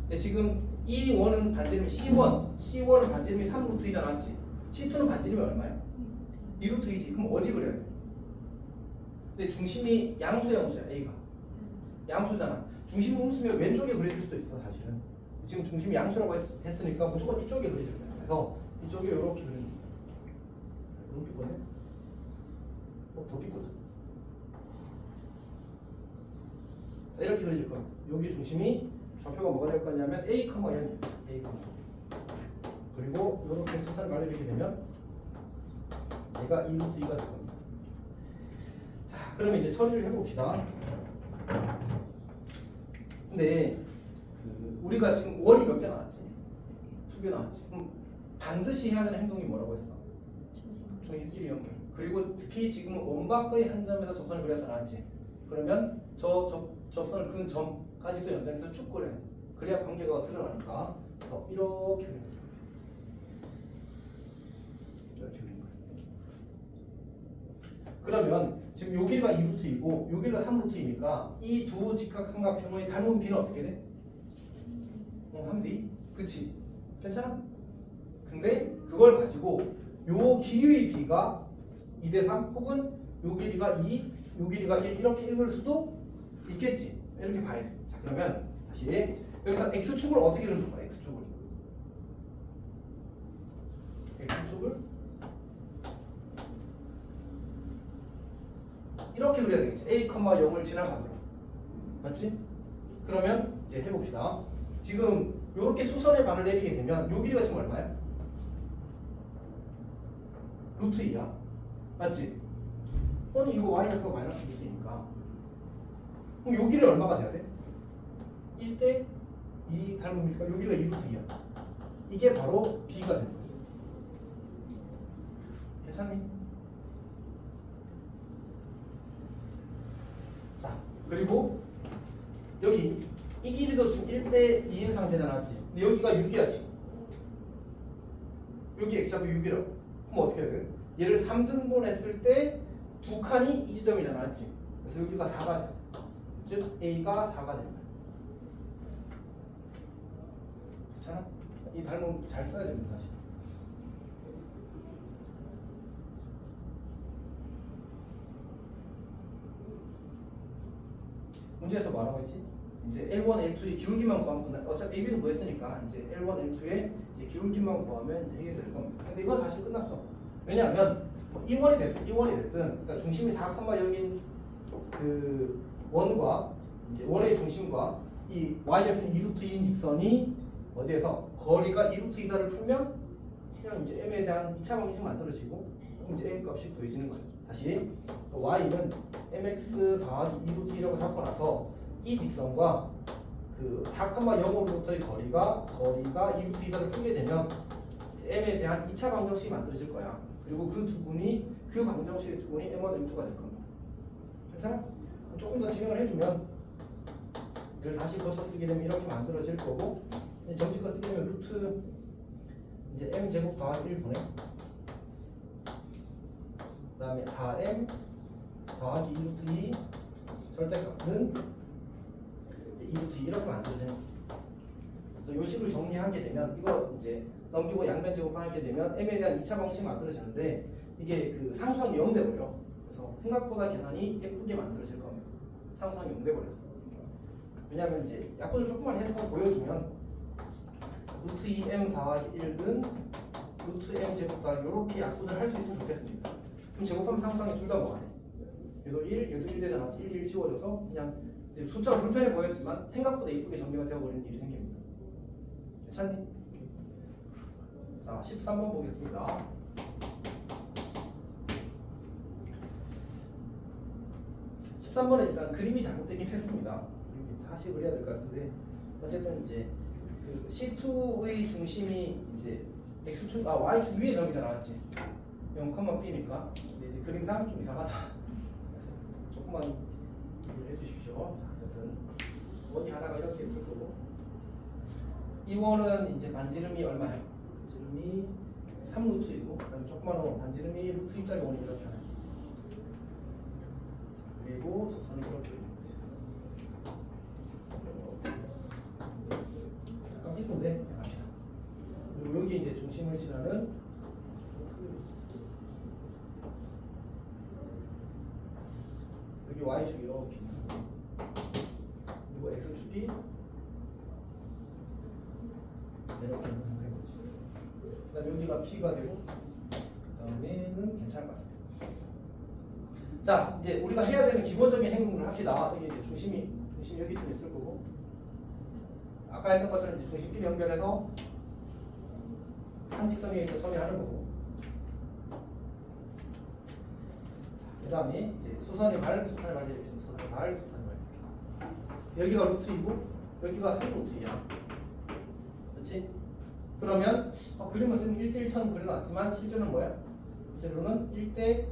근데 지금 이 원은 반지름이 C1은 반지름이 3 루트 2잖아, 맞지? C2는 반지름이 얼마야? 2 루트 2지. 그럼 어디 그려야 돼? 근데 중심이 양수야, A가 양수잖아. 중심 음수면 왼쪽에 그려질 수도 있어, 사실은. 지금 중심이 양수라고 했으니까 무조건 이쪽에 그려질 거야. 그래서 이쪽에 이렇게 그리는 거야. 너무 피곤해? 더 피곤해. 자, 이렇게 그려질 거야. 여기 중심이 좌표가 뭐가 될 거냐면 A, 0이야. A, 그리고 이렇게 수선을 말해주게 되면 얘가 2 루트 2가 될 겁니다. 자, 그러면 이제 처리를 해봅시다. 근데 우리가 지금 원이 몇 개 나왔지? 2개 나왔지. 그럼 반드시 해야 되는 행동이 뭐라고 했어? 중심끼리 연결. 그리고 특히 지금은 원박의 한 점에서 접선을 그렸잖아, 맞지? 그러면 접선을 그 점까지도 연장해서 쭉 그려야 돼. 그래야 관계가 드러나니까. 그래서 이렇게 그리는 거죠. 이렇게 그리는 거예요. 그러면 지금 요 길이가 2루트이고 요 길이가 3루트이니까 이 두 직각삼각형의 닮은 비는 어떻게 돼? 3D? 그치? 괜찮아? 근데 그걸 가지고 요 길이의 비가 2대3 혹은 요 길이가 2, 요 길이가 1 이렇게 읽을 수도 있겠지. 이렇게 봐야 돼. 자 그러면 다시 여기서 x축을 어떻게 그려줄 거야? x축을 이렇게 그려야 되겠지. a, 0을 지나가도록. 맞지? 그러면 이제 해봅시다. 지금 이렇게 수선의 반을 내리게 되면 요 길이가 지금 얼마야? 루트 2야. 맞지? 아니 이거 y가 마이너스 루트니까 그럼 요 길이 얼마가 돼야 돼? 1대 2 닮으니까 요 길이가 2루트 2야. 이게 바로 b가 되는 거야. 괜찮니? 자 그리고 여기 이 길이도 지금 1대 2인 상태잖아. 맞지? 근데 여기가 6이야 지금. 여기 x좌표 6이라고. 그럼 어떻게 해야 돼? 얘를 3등분 했을 때 두 칸이 이 지점이잖아. 맞지? 그래서 여기가 4가 돼. 즉 a가 4가 되는 거야. 괜찮아? 이 닮음 잘 써야 됩니다. 사실. 문제에서 뭐라고 했지? 이제 L1, L2의 기울기만 구하면 끝나. 어차피 AB는 구했으니까 이제 L1, L2의 기울기만 구하면 이제 해결될 겁니다. 근데 이건 사실 끝났어. 왜냐하면 뭐 2원이 됐든 2원이 됐든, 그러니까 중심이 4,0인 그 원과 이제 원의 중심과 이 y좌표는 2루트인 직선이 어디에서 거리가 2루트이다를 풀면 그냥 이제 m에 대한 2차 방정식 만들어지고 그럼 이제 m 값이 구해지는 거예요. 다시 y는 mx 더하기 2루트이라고 잡고 나서 이 직선과 그 4,0으로부터의 거리가 2루트이다를 풀게 되면 m에 대한 2차 방정식이 만들어질 거야. 그리고 그 두 분이 그 방정식의 두 분이 m1, m2가 될 겁니다. 괜찮아? 조금 더 진행을 해주면 이걸 다시 고쳐 쓰게 되면 이렇게 만들어질 거고 정식껏 쓰게 되면 루트 이제 m 제곱 더하기 1분의 그 다음에 4m 더하기 2루트 2 절대값은 2루트 2 이렇게 만들어지는 거죠. 그래서 요 식을 정리하게 되면 이거 이제 넘기고 양변 제곱하게 되면 m에 대한 2차 방정식이 만들어지는데 이게 그 상수항이 0 돼버려. 그래서 생각보다 계산이 예쁘게 만들어질 겁니다. 상수항이 0 돼버려서. 왜냐하면 이제 약분을 조금만 해서 보여주면 루트 2m 더하기 1은 루트 m 제곱 더하기 이렇게 약분을 할 수 있으면 좋겠습니다. 그럼 제곱하면 상수항이 둘 다 뭐가 돼? 얘도 1, 얘도 1 되잖아. 1 씌워져서 그냥 이제 숫자가 불편해 보였지만 생각보다 이쁘게 정리가 되어버리는 일이 생깁니다. 괜찮니? 자, 13번 보겠습니다. 13번은 일단 그림이 잘못되긴 했습니다. 다시 그려야 될 것 같은데 어쨌든 이제 그 C2의 중심이 이제 X축, Y축 위에 점이잖아. 맞지? 0,B니까 근데 이제 그림상 좀 이상하다. 그래서 조금만 이해를 해주십시오. 자, 여튼 어디 하나가 이렇게 있을 거고 이 원은 이제 반지름이 얼마야? 반지름이 3루트이고 그다음에 조그만 원 반지름이 루트 2짜리 원이 이렇게 하나 있어. 그리고 접선이 이렇게 있는 거지. 잠깐 이쁜데 갑시다. 그리고 여기 이제 중심을 지나는 여기 y축이 이렇게 있고 그리고 x축이 이렇게 있는 거지. 그다음 여기가 p가 되고 그다음에는 괜찮을 것 같습니다. 자, 이제 우리가 해야 되는 기본적인 행동을 합시다. 여기 이제 중심이 여기 좀 있을 거고 아까 했던 것처럼 이제 중심끼리 연결해서 한 직선이 이제 처리하는 거고. 자, 그다음에 이제 수선의 발, 수선의 발 이렇게 수선의 발, 수선의 발 이렇게. 여기가 루트이고 여기가 3루트이야. 그렇지? 그러면 그림을 쓰면 1대1처럼 그려놨지만 실제로는 뭐야? 실제로는 1대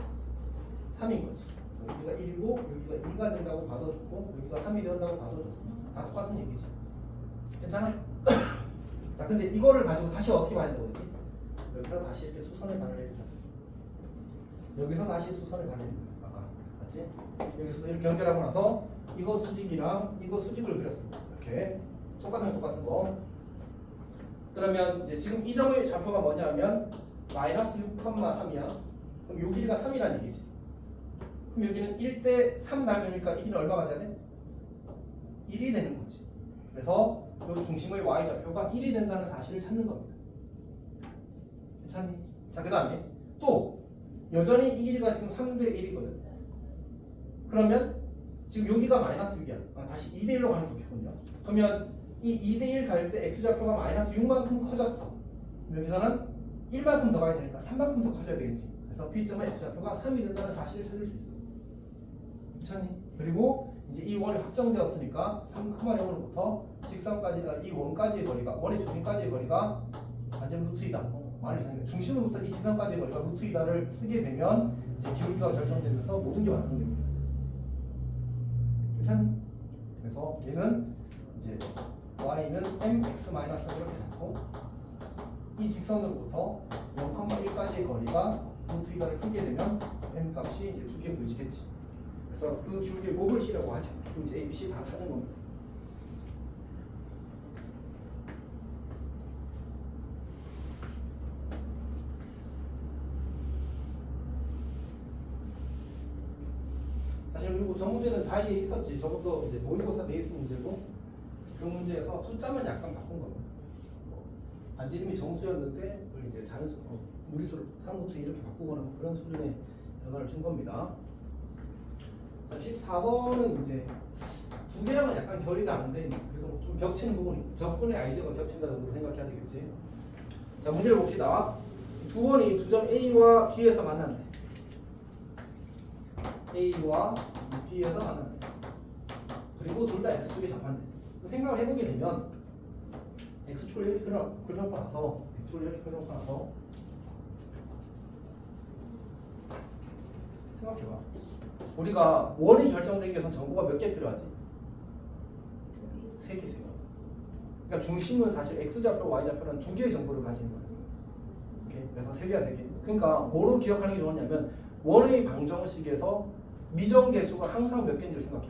3인 거지. 여기가 1이고 여기가 2가 된다고 봐도 좋고 여기가 3이 된다고 봐도 좋습니다. 다 똑같은 얘기지. 괜찮아? 자, 근데 이거를 가지고 다시 어떻게 봐야 된다고 그러지? 여기서 다시 이렇게 수선을 반을 해준다. 여기서 다시 수선을 반을 해준다. 아까 맞지? 여기서 이렇게 연결하고 나서 이거 수직이랑 이거 수직을 그렸습니다. 이렇게 똑같은 거. 그러면 이제 지금 이 점의 좌표가 뭐냐면 마이너스 6,3이야. 그럼 요 길이가 3이라는 얘기지. 그럼 여기는 1대 3 나누니까 이 길이 얼마가 돼야 돼? 1이 되는 거지. 그래서 이 중심의 y좌표가 1이 된다는 사실을 찾는 겁니다. 괜찮니? 자, 그 다음에 또 여전히 이 길이가 지금 3대 1이거든. 그러면 지금 여기가 마이너스 6이야. 다시 2대 1로 가면 좋겠군요. 그러면 이 2대 1 갈 때 x좌표가 마이너스 6만큼 커졌어. 여기서는 1만큼 더 가야 되니까 3만큼 더 커져야 되겠지. 그래서 P점의 x좌표가 3이 된다는 사실을 찾을 수 있어. 괜찮니? 그리고 이제 이 원이 확정되었으니까 3,0으로부터 직선까지 이 원까지의 거리가 원의 중심까지의 거리가 완전 루트 2다. 말을 잘해. 중심으로부터 이 지점까지의 거리가 루트 2다를 쓰게 되면 이제 기울기가 결정되면서 모든 게 완성됩니다. 괜찮니? 그래서 얘는 이제 y는 mx-를 이렇게 잡고 이 직선으로부터 0,1까지의 거리가 루트 2다를 풀게 되면 m 값이 이제 두 개 보여지겠지. 그래서 그 기울기의 곱을 C라고 하죠. 그럼 이제 A, B, C 다 찾은 겁니다. 사실 그리고 저 문제는 자리에 있었지. 저것도 이제 모의고사 베이스 문제고 그 문제에서 숫자만 약간 바꾼 겁니다. 반지름이 정수였는데 그걸 이제 자연수, 무리수를 상부터 이렇게 바꾸거나 그런 수준의 변화를 준 겁니다. 자, 14번은 이제 두 개랑은 약간 결이 다른데 그래도 좀 겹치는 부분이 접근의 아이디어가 겹친다 정도 생각해야 되겠지. 자, 문제를 봅시다. 두 원이 두 점 A와 B에서 만난대. A와 B에서 만난대. 그리고 둘 다 X축에 접한대. 생각을 해보게 되면 X축을 이렇게 그려놓고 나서 생각해봐. 우리가 원이 결정되기 위해서는 정보가 몇 개 필요하지? 3개. 그러니까 중심은 사실 X좌표, Y좌표는 두 개의 정보를 가지는 거야. 오케이? 그래서 3개야. 그러니까 뭐로 기억하는 게 좋았냐면 원의 방정식에서 미정계수가 항상 몇 개인지를 생각해.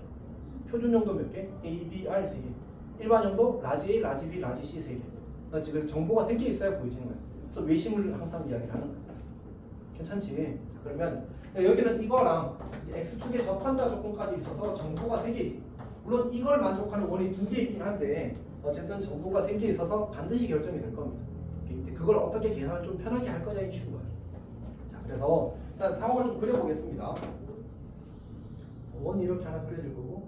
표준용도 몇 개? A, B, R 3개. 일반용도 라지 A, 라지 B, 라지 C 3개. 그래서 정보가 3개 있어야 보여지는 거야. 그래서 외심을 항상 이야기를 하는 거야. 괜찮지? 자, 그러면 여기는 이거랑 이제 X축에 접한다 조건까지 있어서 정보가 3개 있어. 물론 이걸 만족하는 원이 2개 있긴 한데 어쨌든 정보가 3개 있어서 반드시 결정이 될 겁니다. 그걸 어떻게 계산을 좀 편하게 할 거냐에 쉬운 거야. 자, 그래서 일단 상황을 좀 그려보겠습니다. 원이 이렇게 하나 그려질 거고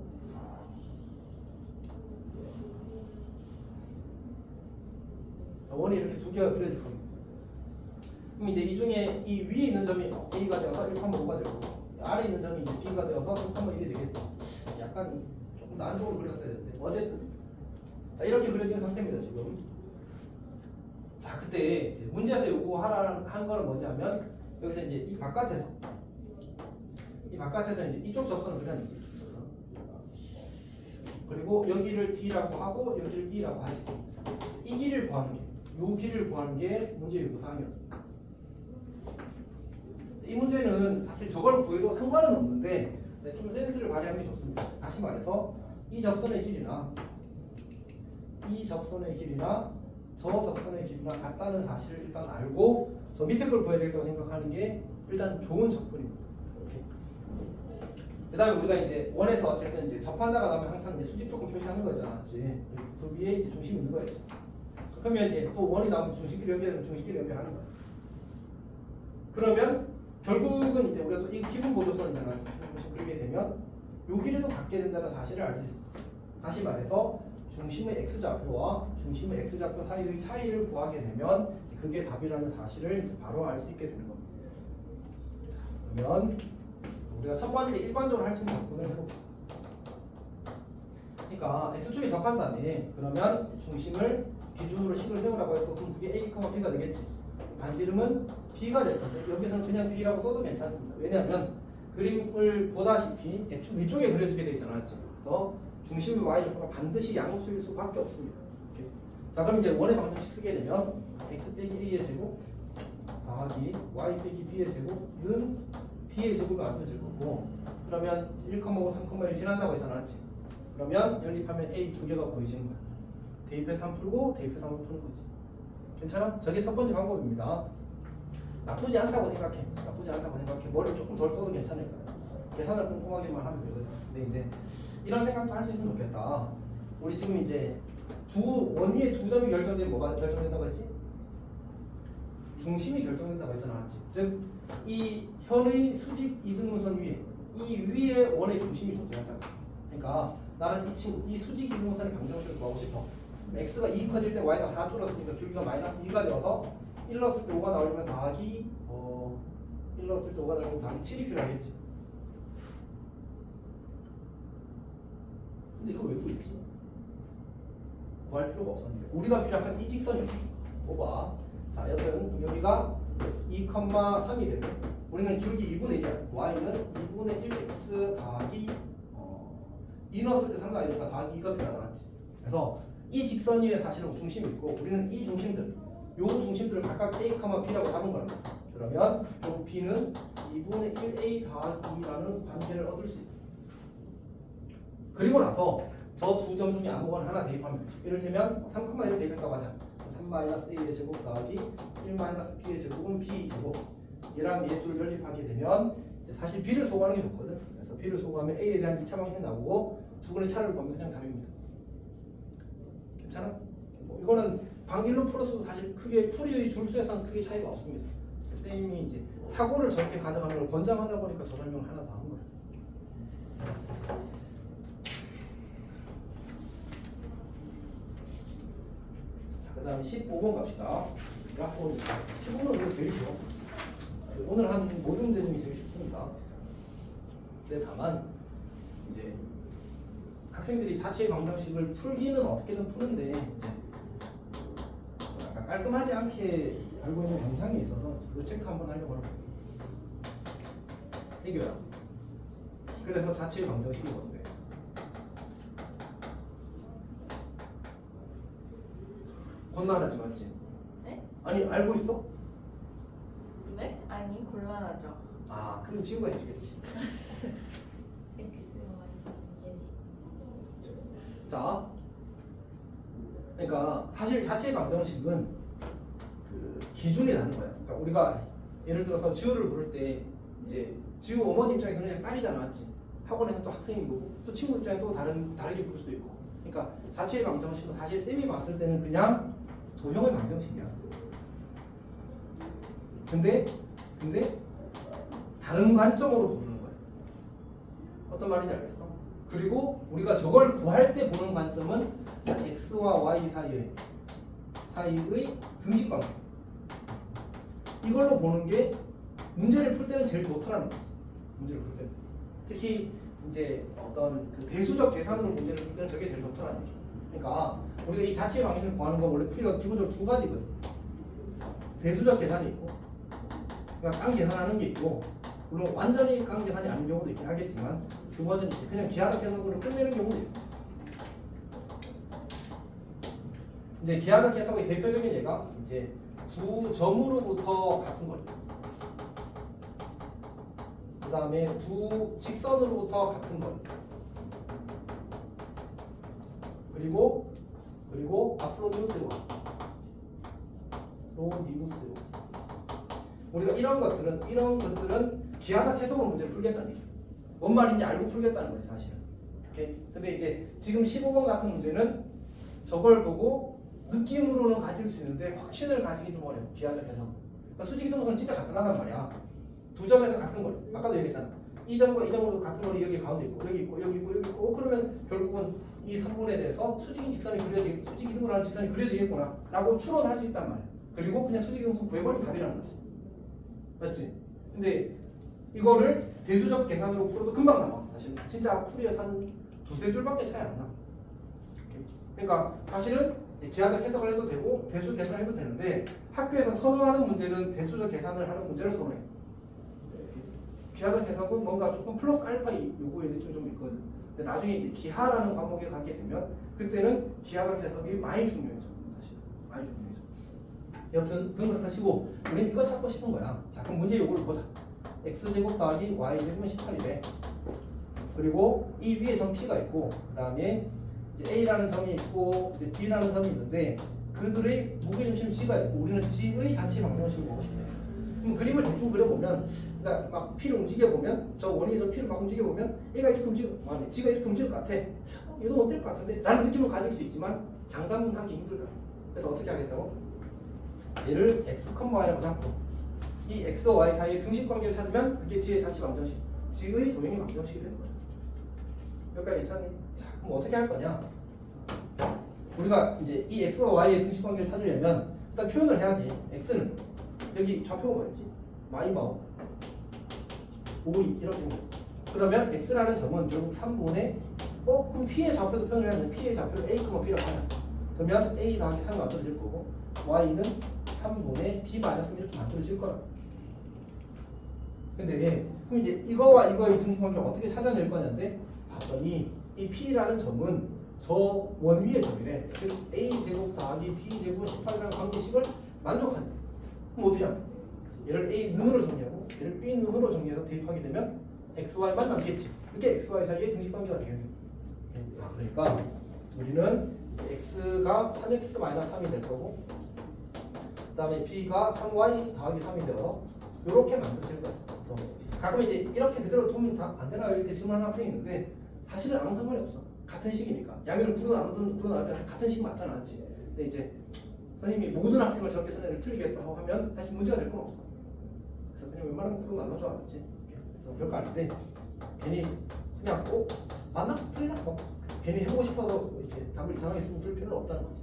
원이 이렇게 두 개가 그려질 겁니다. 그럼 이제 이 중에 이 위에 있는 점이 A가 되어서 1,5가 되고 아래에 있는 점이 이제 B가 되어서 3,1이 되겠지. 약간 조금 더 안쪽으로 그렸어야 되는데 어쨌든 자 이렇게 그려진 상태입니다 지금. 자 그때 이제 문제에서 요구하라 한 거는 뭐냐면 여기서 이제 이 바깥에서 이제 이쪽 접선을 그려야 되지. 그리고 여기를 D라고 하고 여기를 E라고 하지. 이 길이를 구하는 게, 요 길이를 구하는 게 문제 요구 사항이었습니다. 이 문제는 사실 저걸 구해도 상관은 없는데 좀 센스를 발휘하는 게 좋습니다. 다시 말해서 이 접선의 길이나 이 접선의 길이나 저 접선의 길이나 같다는 사실을 일단 알고 저 밑에 걸 구해야 되겠다고 생각하는 게 일단 좋은 접근입니다. 그 다음에 우리가 이제 원에서 어쨌든 이제 접한다가 나면 항상 이제 수직 조금 표시하는 거잖아, 맞지? 그 위에 이제 중심이 있는 거지. 그러면 이제 또 원이 나오면 중심끼리 연결하면 중심끼리 연결하는 거야. 그러면 결국은 이제 우리가 또 이 기본 보조선이잖아. 그렇게 되면 요 길이도 같게 된다는 사실을 알 수 있어. 다시 말해서 중심의 x좌표와 중심의 x좌표 사이의 차이를 구하게 되면 그게 답이라는 사실을 이제 바로 알 수 있게 되는 겁니다. 자, 그러면 우리가 첫 번째 일반적으로 할 수 있는 접근을 해볼게요. 그러니까 x축에 접한다네. 그러면 중심을 기준으로 식을 세우라고 해서 그럼 그게 a, b가 되겠지. 반지름은 b가 될 건데 여기서는 그냥 b라고 써도 괜찮습니다. 왜냐하면 그림을 보다시피 대충 위쪽에 그려지게 되어 있잖아, 맞지? 그래서 중심의 y좌표가 반드시 양수일 수밖에 없습니다. 이렇게. 자, 그럼 이제 원의 방정식 쓰게 되면 x 빼기 a의 제곱 더하기 y 빼기 b의 제곱은 b의 제곱이 완성될 거고, 그러면 1,5, 3,1 지난다고 했잖아, 맞지? 그러면 연립하면 a 두 개가 구해지는 거야. 대입해서 3 풀고 대입해서 3 푸는 거지. 괜찮아? 저게 첫 번째 방법입니다. 나쁘지 않다고 생각해. 나쁘지 않다고 생각해. 머리 조금 덜 써도 괜찮을 거야. 계산을 꼼꼼하게만 하면 되거든. 근데 이제 이런 생각도 할 수 있으면 좋겠다. 우리 지금 이제 원위에 두 점이 결정되면 뭐가 결정된다고 했지? 중심이 결정된다고 했잖아, 맞지? 즉, 이 현의 수직 이등분선 위에 이 위에 원의 중심이 존재한다. 그러니까 나는 이 수직 이등분선의 방정식을 구하고 싶어. x가 2 커질 때 y가 4 줄었으니까 길이가 마이너스 2가 되어서 1 넣었을 때 5가 나오려면 더하기 1 넣었을 때 5가 나오려면 더하기 7이 필요하겠지. 근데 이거 왜 구했지? 구할 필요가 없었는데 우리가 필요한 이 직선이었어. 봐봐. 자, 여튼 여기가 2,3이 되고 우리는 기울기 2분의 1이야. y는 2분의 1x 더하기 2 넣었을 때 3가 아니니까 더하기 2가 필요하다, 맞지? 그래서 이 직선 위에 사실은 중심이 있고 우리는 이 중심들 요 중심들을 각각 a, b라고 잡은 거랍니다. 그러면 요 b는 2분의 1a 더하기 2라는 관계를 얻을 수 있어요. 그리고 나서 저 두 점 중에 아무거나 하나 대입하면 되죠. 이를테면 3,1 대입했다고 하자. 3-a의 제곱 더하기 1-b의 제곱은 b 제곱. 얘랑 얘 둘을 연립하게 되면 이제 사실 b를 소구하는 게 좋거든. 그래서 b를 소구하면 a에 대한 2차 방정식이 나오고 두 분의 차를 보면 그냥 답입니다. 괜찮아? 뭐 이거는 방일로 풀어서도 사실 크게 풀이의 줄수에서는 크게 차이가 없습니다. 쌤이 이제 사고를 저렇게 가져가는 걸 권장하다 보니까 저 설명을 하나 더 한 거예요. 자, 그 다음에 15번 갑시다. 라스트 원. 15번은 오늘 제일 쉬워. 오늘 한 모든 문제 중에 제일 쉽습니다. 근데 다만 이제 학생들이 자체의 방정식을 풀기는 어떻게든 푸는데 이제 약간 깔끔하지 않게 알고 있는 경향이 있어서 그 체크 한번 하려고 합니다. 이거야. 그래서 자체의 방정식이 뭔데? 곤란하지 맞지? 네? 아니 알고 있어? 네? 아니 곤란하죠. 아 그럼 지우가 해주겠지. x, y 예지. 자, 그러니까 사실 자체 방정식은 그 기준이 나는 거야. 그러니까 우리가 예를 들어서 지우를 부를 때 이제 지우 어머니 입장에서는 그냥 딸이잖아, 맞지? 학원에서 또 학생이 뭐고 또 친구 입장에 또 다르게 부를 수도 있고. 그러니까 자체 방정식은 사실 쌤이 봤을 때는 그냥 도형의 방정식이야. 근데 다른 관점으로 부르는 거야. 어떤 말인지 알겠어? 그리고 우리가 저걸 구할 때 보는 관점은 x와 y 사이의 등식 관계. 이걸로 보는 게 문제를 풀 때는 제일 좋더라는 거지. 문제를 풀 때는. 특히 이제 어떤 그 대수적 계산으로 문제를 풀 때는 저게 제일 좋더라는 거지. 그러니까 우리가 이 자체 방식을 구하는 건 원래 풀이가 기본적으로 두 가지거든. 대수적 계산이 있고, 그러니까 깡 계산하는 게 있고, 물론 완전히 깡 계산이 아닌 경우도 있긴 하겠지만 두 번째는 이제 그냥 기하적 해석으로 끝내는 경우도 있어. 이제 기하적 해석의 대표적인 예가 이제 두 점으로부터 같은 거리, 그 다음에 두 직선으로부터 같은 거리, 그리고 앞으로 뉴스로 로디우스로. 우리가 이런 것들은 기하적 해석으로 문제를 풀겠다는 얘기야. 뭔 말인지 알고 풀겠다는 거지 사실은. 오케이? 근데 이제 지금 15번 같은 문제는 저걸 보고 느낌으로는 가질 수 있는데 확신을 가지기 좀 어려워. 기하적 해석. 그러니까 수직이동선 진짜 간단하단 말이야. 두 점에서 같은 거리. 아까도 얘기했잖아. 이 점과 이 점으로 같은 거리 여기 가운데 있고 여기 있고 여기 있고 여기 있고 그러면 결국은 이 3분에 대해서 수직이동을 하는 직선이 그려지겠구나 라고 추론할 수 있단 말이야. 그리고 그냥 수직이동선 구해버리면 답이라는 거지. 맞지? 근데 이거를 대수적 계산으로 풀어도 금방 나와. 사실 진짜 풀이에서 한 두세 줄밖에 차이 안 나. 그러니까 사실은 기하적 해석을 해도 되고 대수 계산을 해도 되는데 학교에서 선호하는 문제는 대수적 계산을 하는 문제를 선호해. 기하적 해석은 뭔가 조금 플러스 알파 요구의 느낌이 좀 있거든. 근데 나중에 이제 기하라는 과목에 가게 되면 그때는 기하적 해석이 많이 중요해져. 사실 많이 중요해져. 여튼 그건 그렇다 치고 우리는 이거 찾고 싶은 거야. 자 그럼 문제 요구를 보자. x제곱 더하기 y제곱은 18이래. 그리고 이 위에 점 p가 있고 그 다음에 이제 a라는 점이 있고 이제 b라는 점이 있는데 그들의 무게중심 g가 있고 우리는 g의 잔치 방정식을 보고 싶대. 그럼 그림을 대충 그려보면, 그러니까 막 p를 움직여보면, 저 원이 저 p를 막 움직여보면 얘가 이렇게 g가 이렇게 움직일 것 같아. 얘도 어떨 것 같은데? 라는 느낌을 가질 수 있지만 장담은 하기 힘들다. 그래서 어떻게 하겠다고? 얘를 x, y라고 잡고 이 x와 y 사이의 등식 관계를 찾으면 그게 g의 잔치 방정식, g의 도형이 방정식이 되는 거야. 여기까지 괜찮니? 자, 그럼 어떻게 할 거냐? 우리가 이제 이 x와 y의 등식 관계를 찾으려면 일단 표현을 해야지. x는 여기 좌표가 뭐였지? 마이마우 5, 2 이렇게 생겼어. 그러면 x라는 점은 결국 3분의 그럼 p의 좌표도 표현을 해야 돼. p의 좌표를 a, b라고 하자. 그러면 a 더하기 3이 만들어질 거고 y는 3분의 b 마이너스 3 이렇게 만들어질 거라. 근데 그럼 이제 이거와 이거의 등식 관계를 어떻게 찾아낼 거냐인데 봤더니 이 p라는 점은 저 원 위의 점이래. 즉 a제곱 더하기 b제곱 18이라는 관계식을 만족한대. 그럼 어떻게 하냐? 얘를 a 눈으로 정리하고 얘를 b 눈으로 정리해서 대입하게 되면 x, y만 남겠지. 그게 x, y 사이의 등식 관계가 되겠네. 그러니까 우리는 x가 3x-3이 될 거고 그 다음에 b가 3y 더하기 3이 되어서 이렇게 만들어질 거야. 가끔 이제 이렇게 그대로 두면 다 안 되나 이렇게 질문하는 학생이 있는데 사실은 아무 상관이 없어. 같은 식이니까. 양면을 불어나누든 불어나누든 같은 식 맞잖아, 맞지? 근데 이제 선생님이 모든 학생을 저렇게 선생님을 틀리겠다고 하면 사실 문제가 될 건 없어. 그래서 그냥 웬만하면 불어나눠줘, 알았지? 그래서 별거 아닌데 괜히 그냥 맞나? 틀리나? 괜히 해보고 싶어서 이렇게 답을 이상하게 쓰면 풀 필요는 없다는 거지.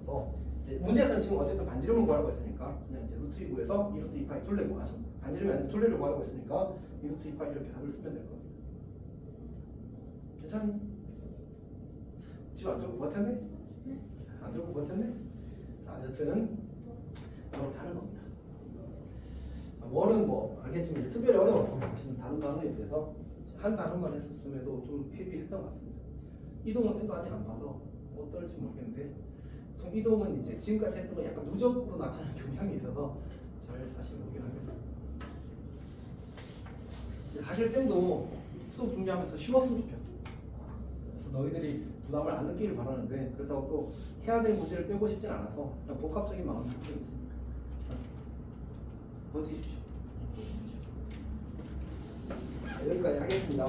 그래서 이제 문제에서는 지금 어쨌든 반지름을 구하라고 했으니까 그냥 이제 루트 2구에서 2루트 2파이 둘레 구하죠. 반지름이 아니라 둘레를 구하라고 했으니까 2루트 2파이 이렇게 답을 쓰면 될 겁니다. 괜찮니? 지금 안 좋을 것 같았네? 안 좋을 것 같았네? 자, 여튼 이렇게 하는 겁니다. 뭐는 뭐 알겠지만 이제 특별히 어려워서 다른 단어에 비해서 한 단어만 했었음에도 좀 헤비했던 것 같습니다. 이동은 쌤도 아직 안 봐서 어떨지 모르겠는데 보통 이동은 이제 지금까지 했던 거 약간 누적으로 나타나는 경향이 있어서 잘 사실 모르긴 하겠습니다. 사실 쌤도 수업 준비하면서 쉬웠으면 좋겠어. 그래서 너희들이 부담을 안 느끼길 바라는데 그렇다고 또 해야 될 문제를 빼고 싶진 않아서 그냥 복합적인 마음이 갖고 있습니다. 버티십시오. 여기까지 하겠습니다.